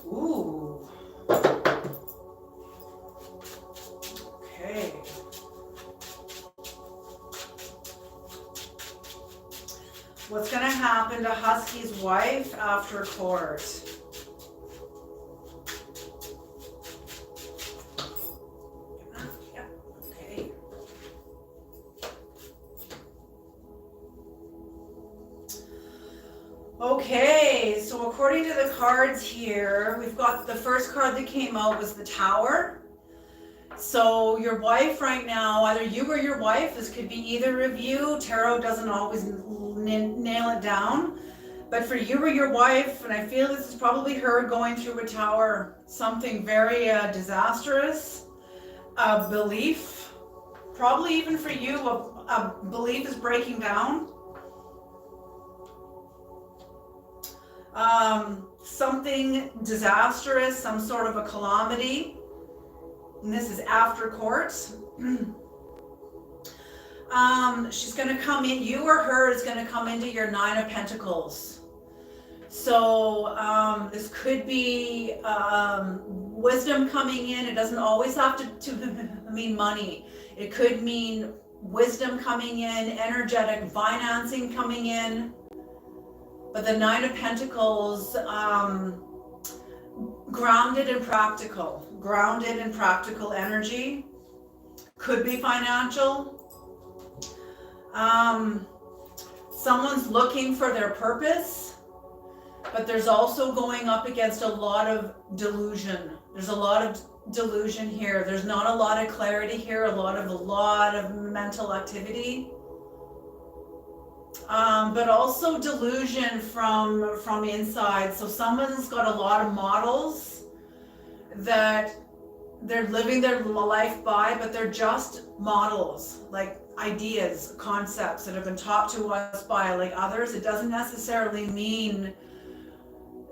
Ooh. Okay. What's gonna happen to Husky's wife after court? Okay, so according to the cards here, we've got the first card that came out was the Tower. So your wife right now, either you or your wife, this could be either of you. Tarot doesn't always nail it down. But for you or your wife, and I feel this is probably her going through a tower, something very disastrous, a belief, probably even for you, a belief is breaking down. Something disastrous, some sort of a calamity, and this is after court. She's going to come in, you or her is going to come into your Nine of Pentacles. So this could be wisdom coming in. It doesn't always have to mean money. It could mean wisdom coming in, energetic financing coming in. But the Nine of Pentacles, grounded and practical energy, could be financial. Someone's looking for their purpose, but there's also going up against a lot of delusion. There's a lot of delusion here. There's not a lot of clarity here, a lot of mental activity. But also delusion from inside. So someone's got a lot of models that they're living their life by, but they're just models, like ideas, concepts that have been taught to us by like others. It doesn't necessarily mean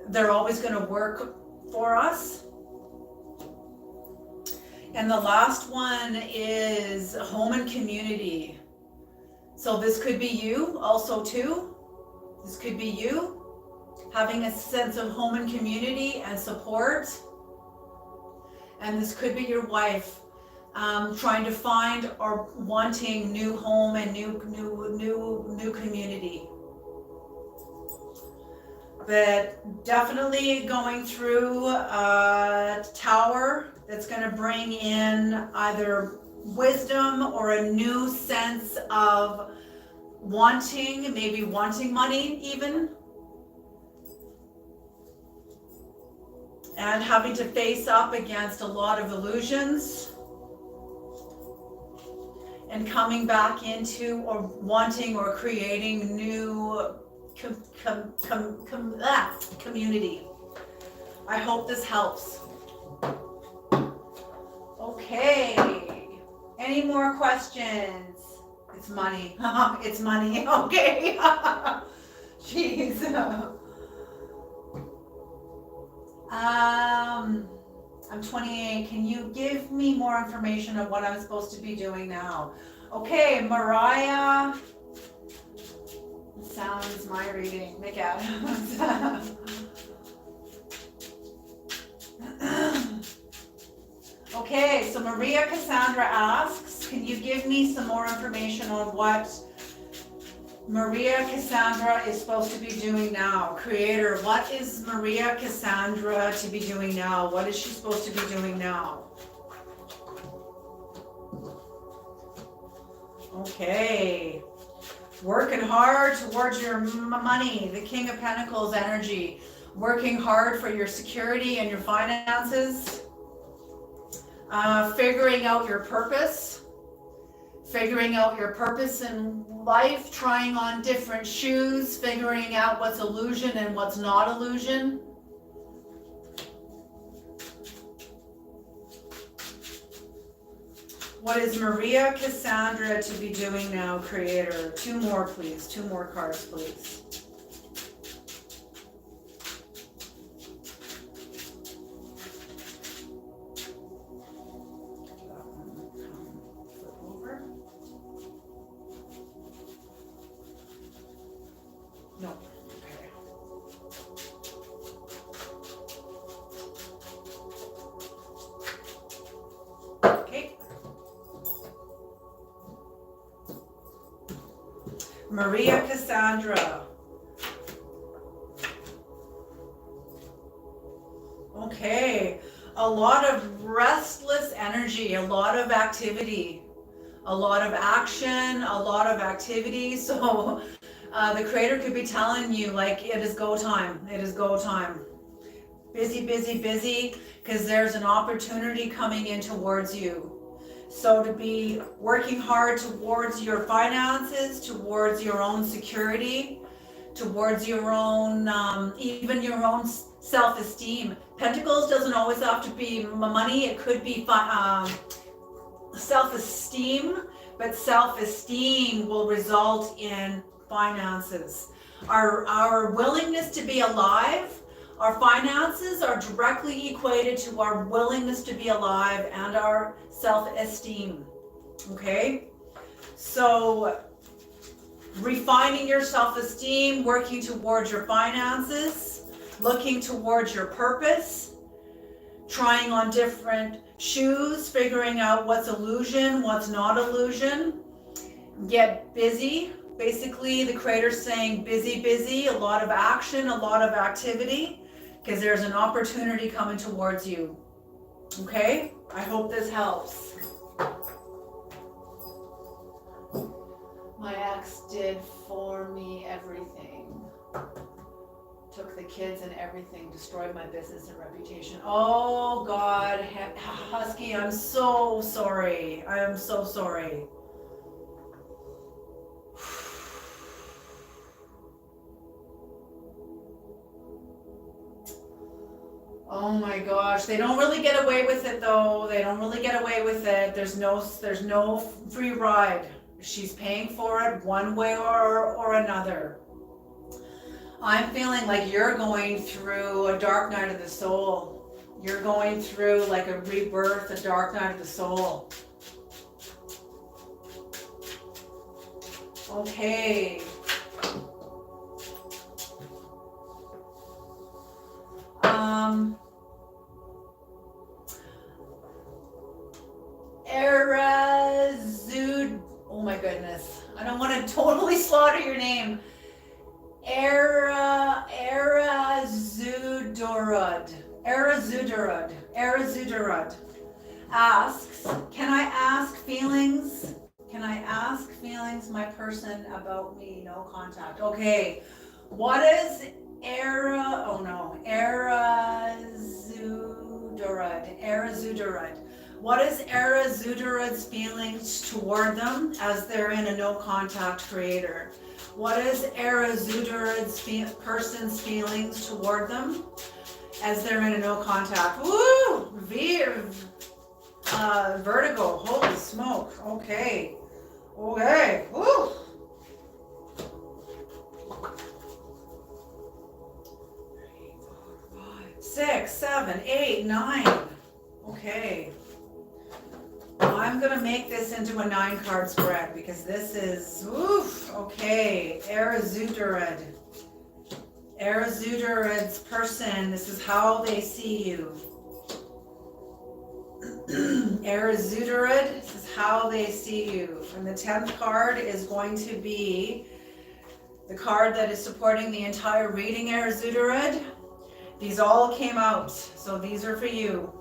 they're always going to work for us. And the last one is home and community. So this could be you also too. This could be you having a sense of home and community and support. And this could be your wife trying to find or wanting new home and new community. But definitely going through a tower that's going to bring in either wisdom or a new sense of wanting, maybe wanting money even, and having to face up against a lot of illusions and coming back into or wanting or creating new community. I hope this helps. Okay. Any more questions? It's money. It's money. Okay. Jeez. I'm 28. Can you give me more information of what I'm supposed to be doing now? Okay, Mariah. Sounds my reading. Nick Adams. Okay, so Maria Cassandra asks, can you give me some more information on what Maria Cassandra is supposed to be doing now? Creator, what is Maria Cassandra to be doing now? What is she supposed to be doing now? Okay. Working hard towards your money, the King of Pentacles energy. Working hard for your security and your finances. Figuring out your purpose. Figuring out your purpose in life, trying on different shoes, figuring out what's illusion and what's not illusion. What is Maria Cassandra to be doing now, Creator? 2 more, please. 2 more cards, please. No. Okay. Maria Cassandra. Okay. A lot of restless energy, a lot of activity, a lot of action, a lot of activity. So the Creator could be telling you, like, it is go time. It is go time. Busy, busy, busy, because there's an opportunity coming in towards you. So to be working hard towards your finances, towards your own security, towards your own, even your own self-esteem. Pentacles doesn't always have to be money. It could be self-esteem, but self-esteem will result in finances. Our willingness to be alive, our finances are directly equated to our willingness to be alive and our self-esteem. Okay? So refining your self-esteem, working towards your finances, looking towards your purpose, trying on different shoes, figuring out what's illusion, what's not illusion. Get busy. Basically, the Creator's saying busy, busy, a lot of action, a lot of activity, because there's an opportunity coming towards you. Okay? I hope this helps. My ex did for me everything. Took the kids and everything, destroyed my business and reputation. Oh God, Husky, I'm so sorry. I am so sorry. Oh my gosh, they don't really get away with it though. They don't really get away with it. There's no free ride. She's paying for it one way or another. I'm feeling like you're going through a dark night of the soul. You're going through like a rebirth, a dark night of the soul. Okay. Erazud. Oh my goodness. I don't want to totally slaughter your name. Erazudurud asks, can I ask feelings? Can I ask feelings, my person, about me? No contact. Okay. What is Erazudurud. What is Erazudurud's feelings toward them as they're in a no contact Creator? What is Erazudurud's person's feelings toward them as they're in a no contact? Woo! Vertigo. Holy smoke. Okay. Okay. Woo! 6, 7, 8, 9. Okay. I'm going to make this into a 9-card spread because this is, oof, okay. Erazudurud. Erazudurud's person, this is how they see you. Erazudurud, this is how they see you. And the 10th card is going to be the card that is supporting the entire reading, Erazudurud. These all came out, so these are for you.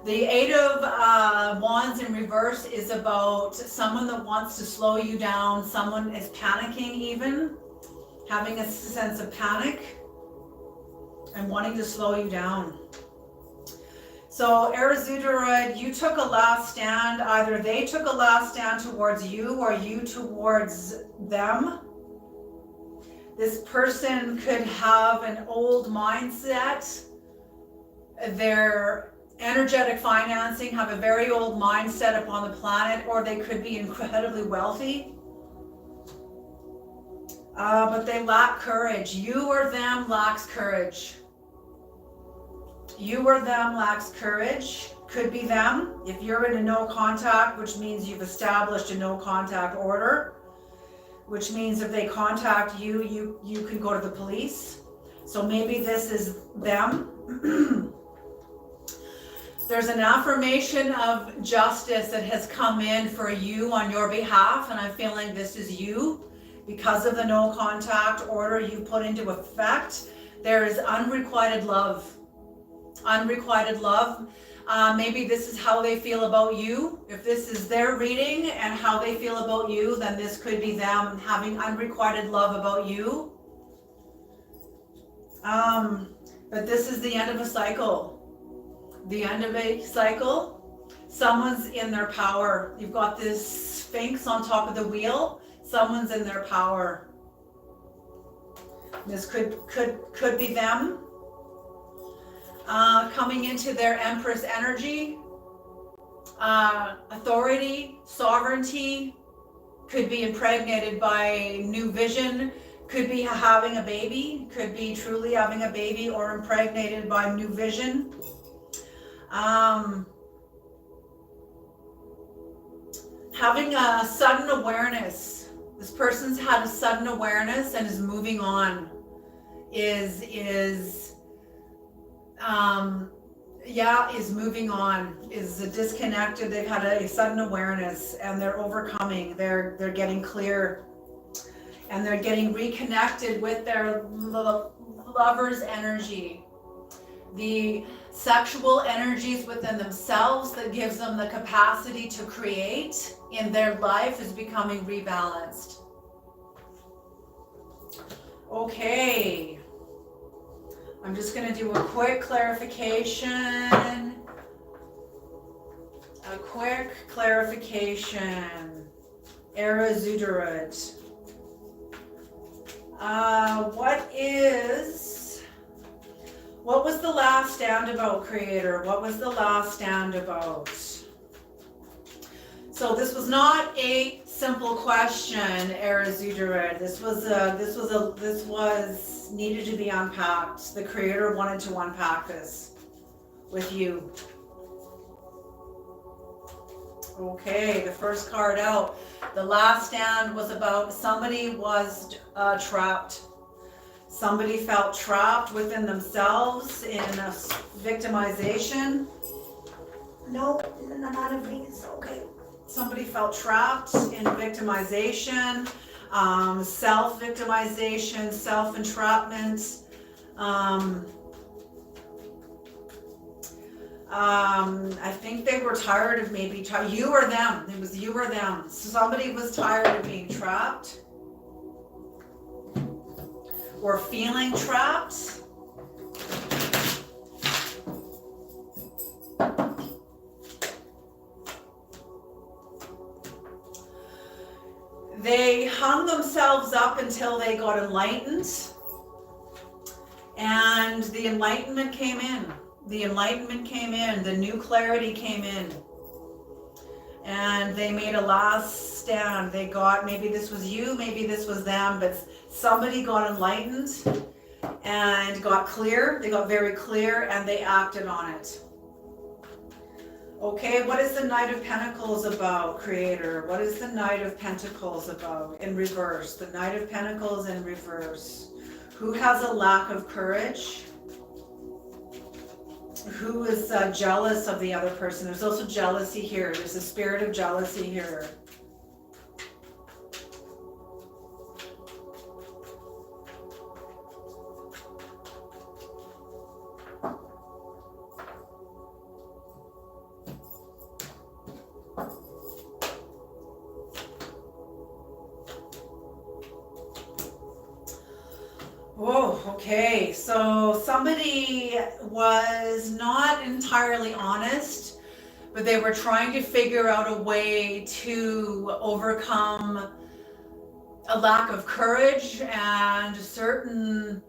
The 8 of Wands in reverse is about someone that wants to slow you down. Someone is panicking even, having a sense of panic and wanting to slow you down. So Arizudorite, you took a last stand. Either they took a last stand towards you or you towards them. This person could have an old mindset. Their energetic financing have a very old mindset upon the planet, or they could be incredibly wealthy. But they lack courage. You or them lacks courage. You or them lacks courage. Could be them. If you're in a no contact, which means you've established a no contact order, which means if they contact you, you can go to the police. So maybe this is them. There's an affirmation of justice that has come in for you on your behalf, and I'm feeling this is you. Because of the no contact order you put into effect, there is unrequited love. Unrequited love. Maybe this is how they feel about you. If this is their reading and how they feel about you, then this could be them having unrequited love about you. But this is the end of a cycle. The end of a cycle. Someone's in their power. You've got this Sphinx on top of the wheel. Someone's in their power. This could be them. Coming into their Empress energy, authority, sovereignty, could be impregnated by new vision, could be having a baby, could be truly having a baby or impregnated by new vision. Having a sudden awareness. This person's had a sudden awareness and is moving on. Is moving on, is disconnected. They've had a sudden awareness and they're overcoming. They're getting clear and they're getting reconnected with their lover's energy. The sexual energies within themselves that gives them the capacity to create in their life is becoming rebalanced. Okay. I'm just going to do a quick clarification. A quick clarification. Arizudorite. What was the last stand about, Creator? What was the last stand about? So this was not a simple question, Arizudorite. This was needed to be unpacked. The Creator wanted to unpack this with you. Okay, the first card out. The last stand was about somebody was trapped. Somebody felt trapped within themselves in a victimization. No, none of these. Okay. Somebody felt trapped in victimization, self-victimization, self-entrapment. I think they were tired of maybe you or them. It was you or them. Somebody was tired of being trapped or feeling trapped. They hung themselves up until they got enlightened, and the enlightenment came in. The enlightenment came in, the new clarity came in, and they made a last stand. They got, maybe this was you, maybe this was them, but somebody got enlightened and got clear. They got very clear and they acted on it. Okay, what is the Knight of Pentacles about, Creator? What is the Knight of Pentacles about in reverse? The Knight of Pentacles in reverse. Who has a lack of courage? Who is jealous of the other person? There's also jealousy here. There's a spirit of jealousy here. Whoa, okay. So somebody was not entirely honest, but they were trying to figure out a way to overcome a lack of courage and certain,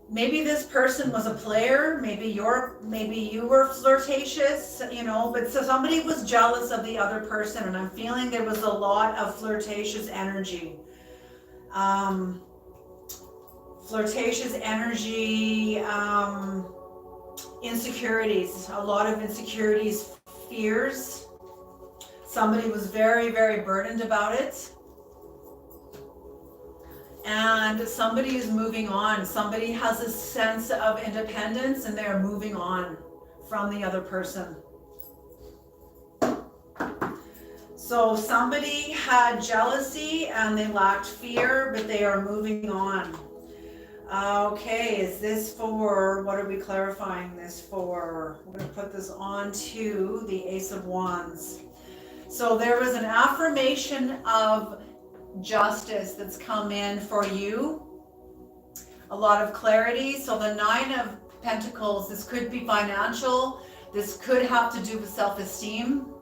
maybe this person was a player, maybe you were flirtatious, but so somebody was jealous of the other person, and I'm feeling there was a lot of flirtatious energy. Um, flirtatious energy, insecurities, a lot of insecurities, fears. Somebody was very, very burdened about it. And somebody is moving on. Somebody has a sense of independence and they're moving on from the other person. So somebody had jealousy and they lacked fear, but they are moving on. Okay, is this for, what are we clarifying this for? We're going to put this on to the Ace of Wands. So there was an affirmation of justice that's come in for you. A lot of clarity. So the Nine of Pentacles, this could be financial. This could have to do with self-esteem.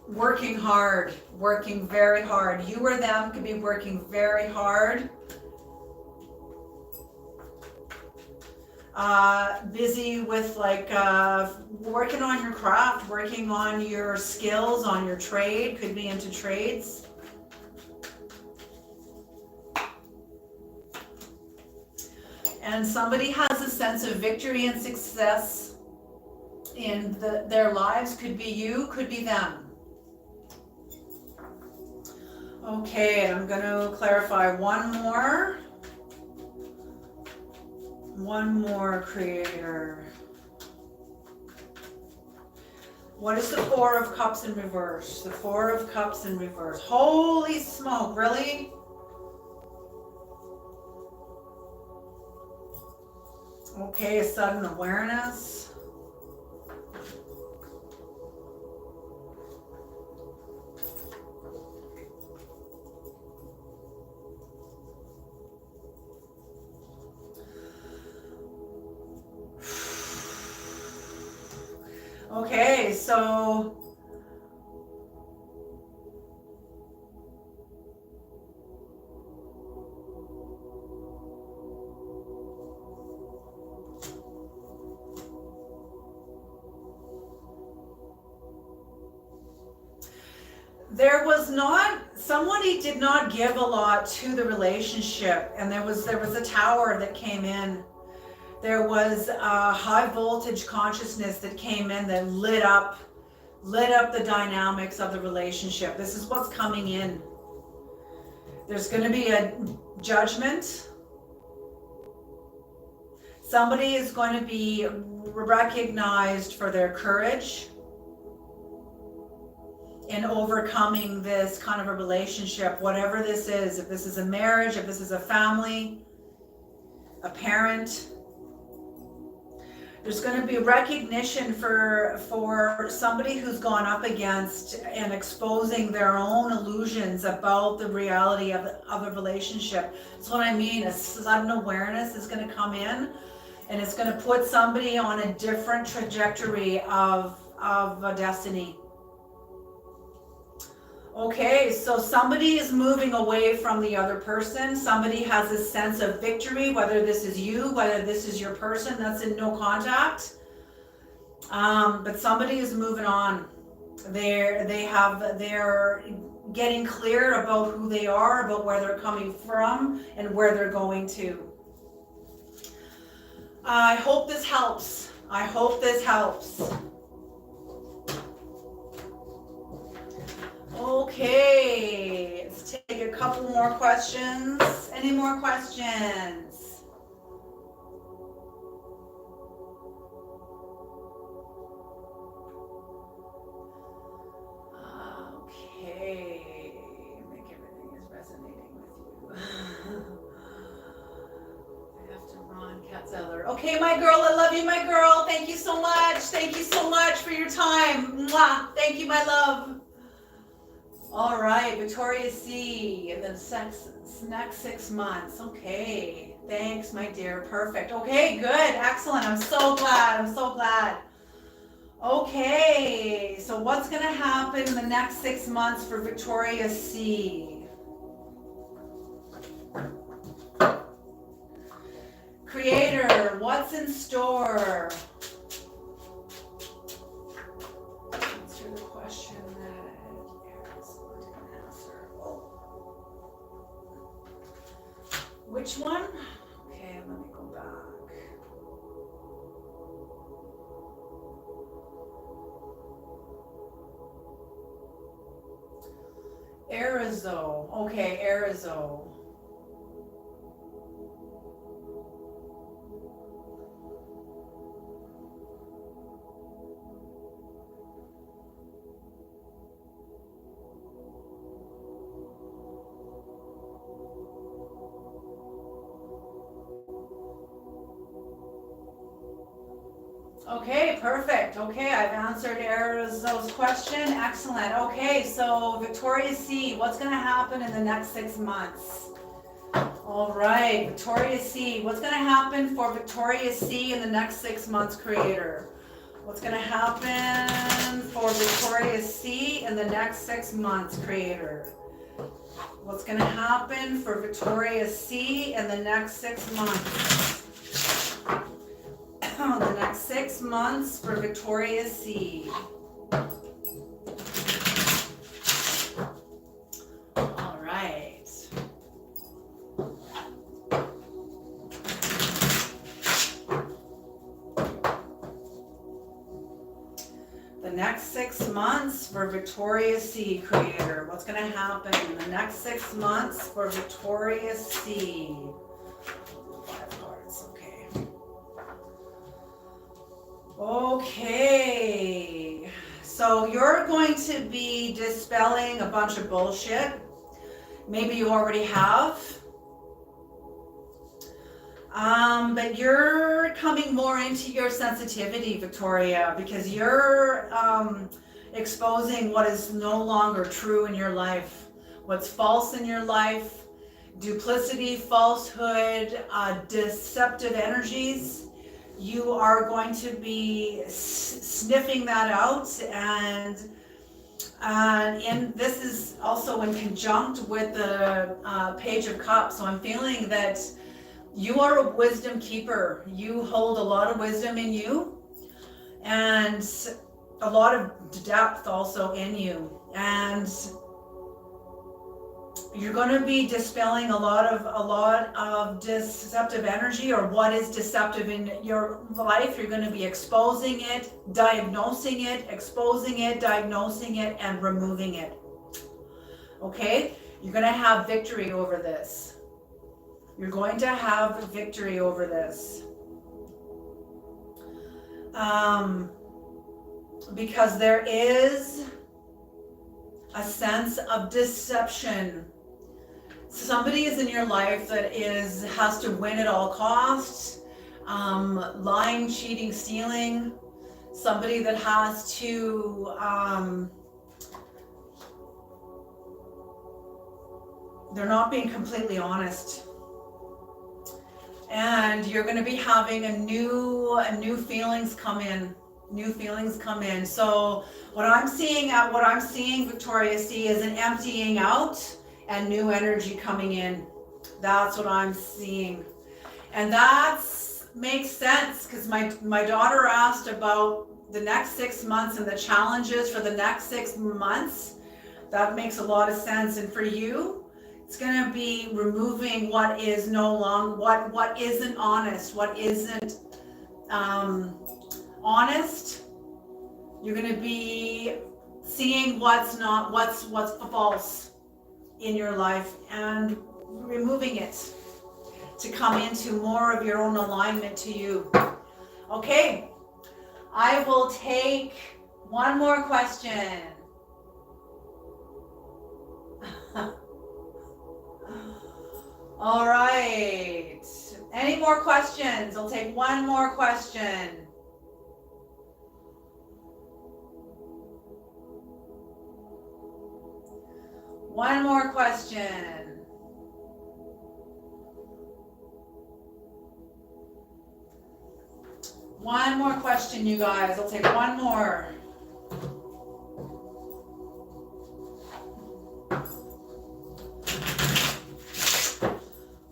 Working hard, working very hard. You or them could be working very hard. Busy with working on your craft, working on your skills, on your trade, could be into trades. And somebody has a sense of victory and success in their lives, could be you, could be them. Okay, I'm going to clarify one more. One more, Creator. What is the Four of Cups in reverse? The Four of Cups in reverse. Holy smoke, really? Okay, a sudden awareness. Okay, so there was not, somebody did not give a lot to the relationship, and there was a tower that came in. There was a high voltage consciousness that came in that lit up the dynamics of the relationship. This is what's coming in. There's going to be a judgment. Somebody is going to be recognized for their courage in overcoming this kind of a relationship, whatever this is. If this is a marriage, if this is a family, a parent. There's going to be recognition for somebody who's gone up against and exposing their own illusions about the reality of a relationship. That's what I mean. A sudden awareness is going to come in, and it's going to put somebody on a different trajectory of a destiny. Okay, so somebody is moving away from the other person. Somebody has a sense of victory, whether this is you, whether this is your person that's in no contact. But somebody is moving on. They're getting clear about who they are, about where they're coming from, and where they're going to. I hope this helps. I hope this helps. Okay, let's take a couple more questions. Any more questions? Okay, make everything is resonating with you. I have to run, Kat Zeller. Okay, my girl, I love you, my girl. Thank you so much. Thank you so much for your time. Mwah. Thank you, my love. All right, Victoria C. in the next 6 months. Okay, thanks, my dear. Perfect. Okay, good, excellent. I'm so glad. I'm so glad. Okay, so what's going to happen in the next 6 months for Victoria C? Creator, what's in store? Answer the question that Eric's going to answer. Oh. Which one? Okay, let me go back. Arizo. Okay, Arizo. Okay, perfect. Okay, I've answered Arizo's question. Excellent. Okay, so Victoria C, what's going to happen in the next 6 months? All right, Victoria C, what's going to happen for Victoria C in the next 6 months, Creator? What's going to happen for Victoria C in the next 6 months, Creator? What's going to happen for Victoria C in the next 6 months? The next 6 months for Victoria C. All right. The next 6 months for Victoria C, Creator. What's going to happen in the next 6 months for Victoria C? 5 cards, okay. Okay, so you're going to be dispelling a bunch of bullshit. Maybe you already have. But you're coming more into your sensitivity, Victoria, because you're exposing what is no longer true in your life, what's false in your life, duplicity, falsehood, deceptive energies. You are going to be sniffing that out, and this is also in conjunct with the Page of Cups. So I'm feeling that you are a wisdom keeper. You hold a lot of wisdom in you, and a lot of depth also in you, and you're going to be dispelling a lot of deceptive energy, or what is deceptive in your life. You're going to be exposing it, diagnosing it, exposing it, diagnosing it, and removing it. Okay? You're going to have victory over this. You're going to have victory over this. Because there is a sense of deception. Somebody is in your life that has to win at all costs, lying, cheating, stealing. Somebody that has to they're not being completely honest. And you're going to be having a new feelings come in. New feelings come in. So what I'm seeing, Victoria C, is an emptying out and new energy coming in. That's what I'm seeing. And that makes sense, because my daughter asked about the next 6 months and the challenges for the next 6 months. That makes a lot of sense. And for you, it's going to be removing what is no longer, what isn't honest, what isn't honest. You're going to be seeing what's false in your life and removing it to come into more of your own alignment to you. Okay, I will take one more question. All right. Any more questions? I'll take one more question. One more question. One more question, you guys. I'll take one more.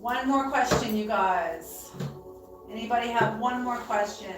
One more question, you guys. Anybody have one more question?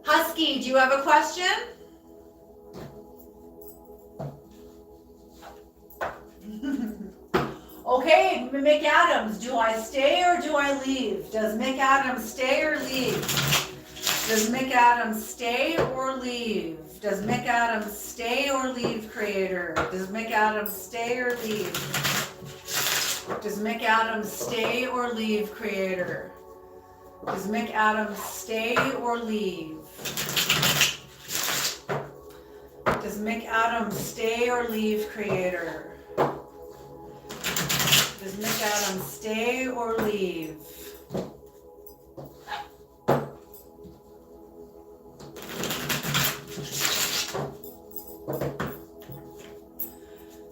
Husky, do you have a question? Okay, Mick Adams, do I stay or do I leave? Does Mick Adams stay or leave? Does Mick Adams stay or leave? Does Mick Adams stay or leave, creator? Does Mick Adams stay or leave? Does Mick Adams stay or leave, creator? Does Mick Adams stay or leave? Does Mick Adams stay or leave, creator? Does Mick Adams stay or leave?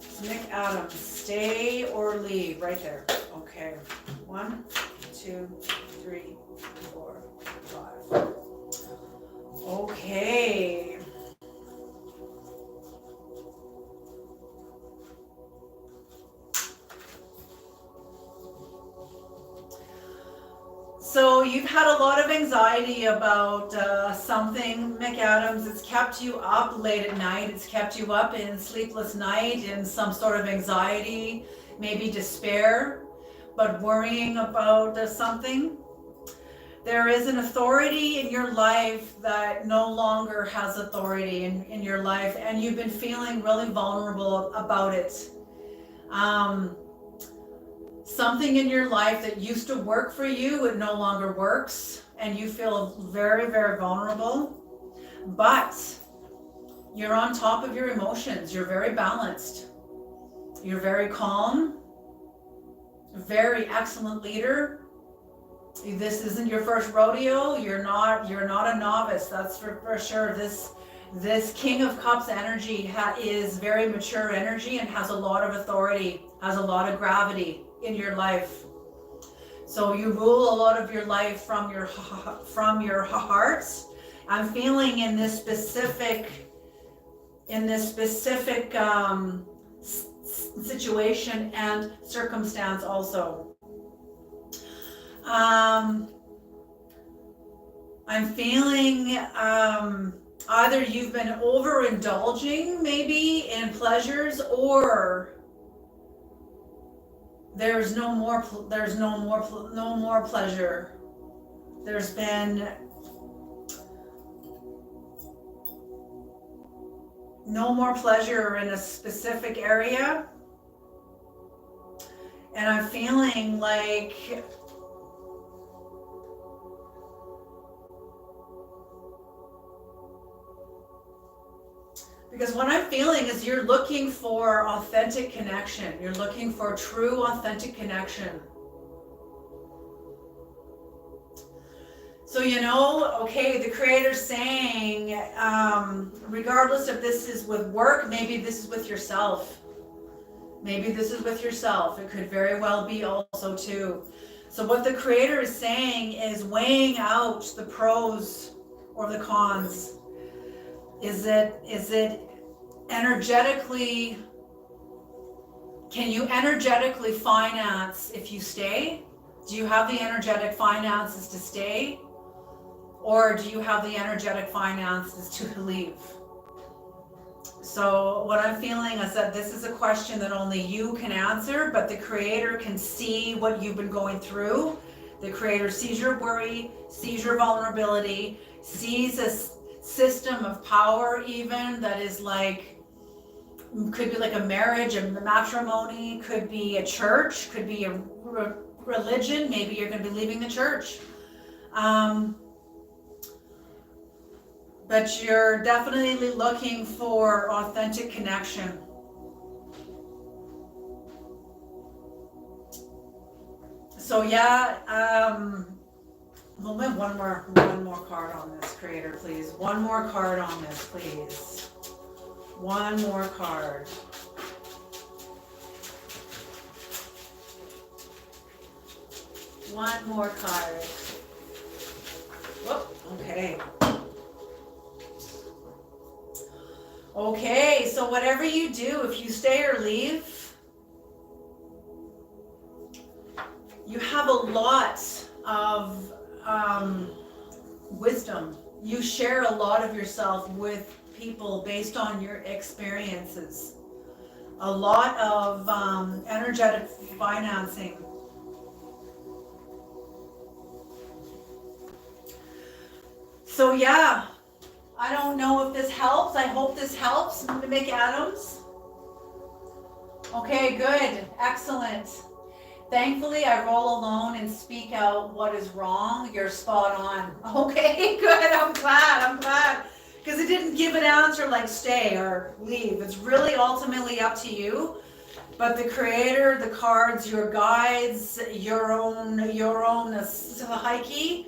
Does Mick Adams stay or leave? Right there. Okay. 1, 2, 3, 4, 5. Okay. So you've had a lot of anxiety about something, Mick Adams. It's kept you up late at night. It's kept you up in sleepless night, in some sort of anxiety, maybe despair, but worrying about something. There is an authority in your life that no longer has authority in your life, and you've been feeling really vulnerable about it. Something in your life that used to work for you, it no longer works, and you feel very, very vulnerable. But you're on top of your emotions. You're very balanced. You're very calm. Very excellent leader. This isn't your first rodeo. You're not a novice. That's for sure. This King of Cups energy is very mature energy and has a lot of authority, has a lot of gravity in your life. So you rule a lot of your life from your heart. I'm feeling in this specific situation and circumstance also. I'm feeling either you've been overindulging maybe in pleasures, or there's no more pleasure. There's been no more pleasure in a specific area, and I'm feeling like because what I'm feeling is you're looking for authentic connection. You're looking for true authentic connection. So, okay, the creator's saying, regardless if this is with work, maybe this is with yourself. Maybe this is with yourself. It could very well be also too. So what the creator is saying is weighing out the pros or the cons. Is it energetically, can you energetically finance if you stay? Do you have the energetic finances to stay? Or do you have the energetic finances to leave? So what I'm feeling is that this is a question that only you can answer, but the creator can see what you've been going through. The creator sees your worry, sees your vulnerability, sees a system of power even that is like, could be like a marriage, a matrimony, could be a church, could be a religion. Maybe you're going to be leaving the church. But you're definitely looking for authentic connection. So yeah, we'll have one more card on this, creator, please. One more card on this, please. One more card. One more card. Whoop, okay. Okay, so whatever you do, if you stay or leave, you have a lot of wisdom. You share a lot of yourself with people based on your experiences. A lot of energetic financing. So yeah, I don't know if this helps. I hope this helps to make atoms. Okay, good, excellent. Thankfully, I roll alone and speak out what is wrong. You're spot on. Okay, good, I'm glad. Because it didn't give an answer like stay or leave. It's really ultimately up to you. But the creator, the cards, your guides, your own psyche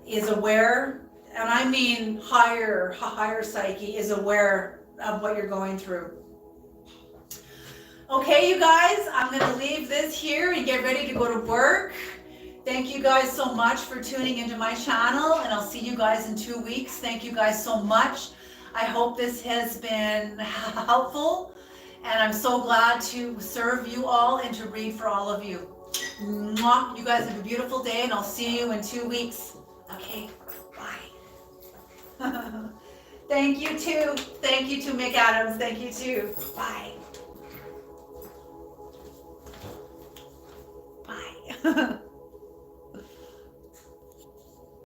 is aware, and I mean higher psyche is aware of what you're going through. Okay, you guys, I'm going to leave this here and get ready to go to work. Thank you guys so much for tuning into my channel, and I'll see you guys in 2 weeks. Thank you guys so much. I hope this has been helpful, and I'm so glad to serve you all and to read for all of you. Mwah. You guys have a beautiful day, and I'll see you in 2 weeks. Okay, bye. Thank you too. Thank you to Mick Adams. Thank you too. Bye.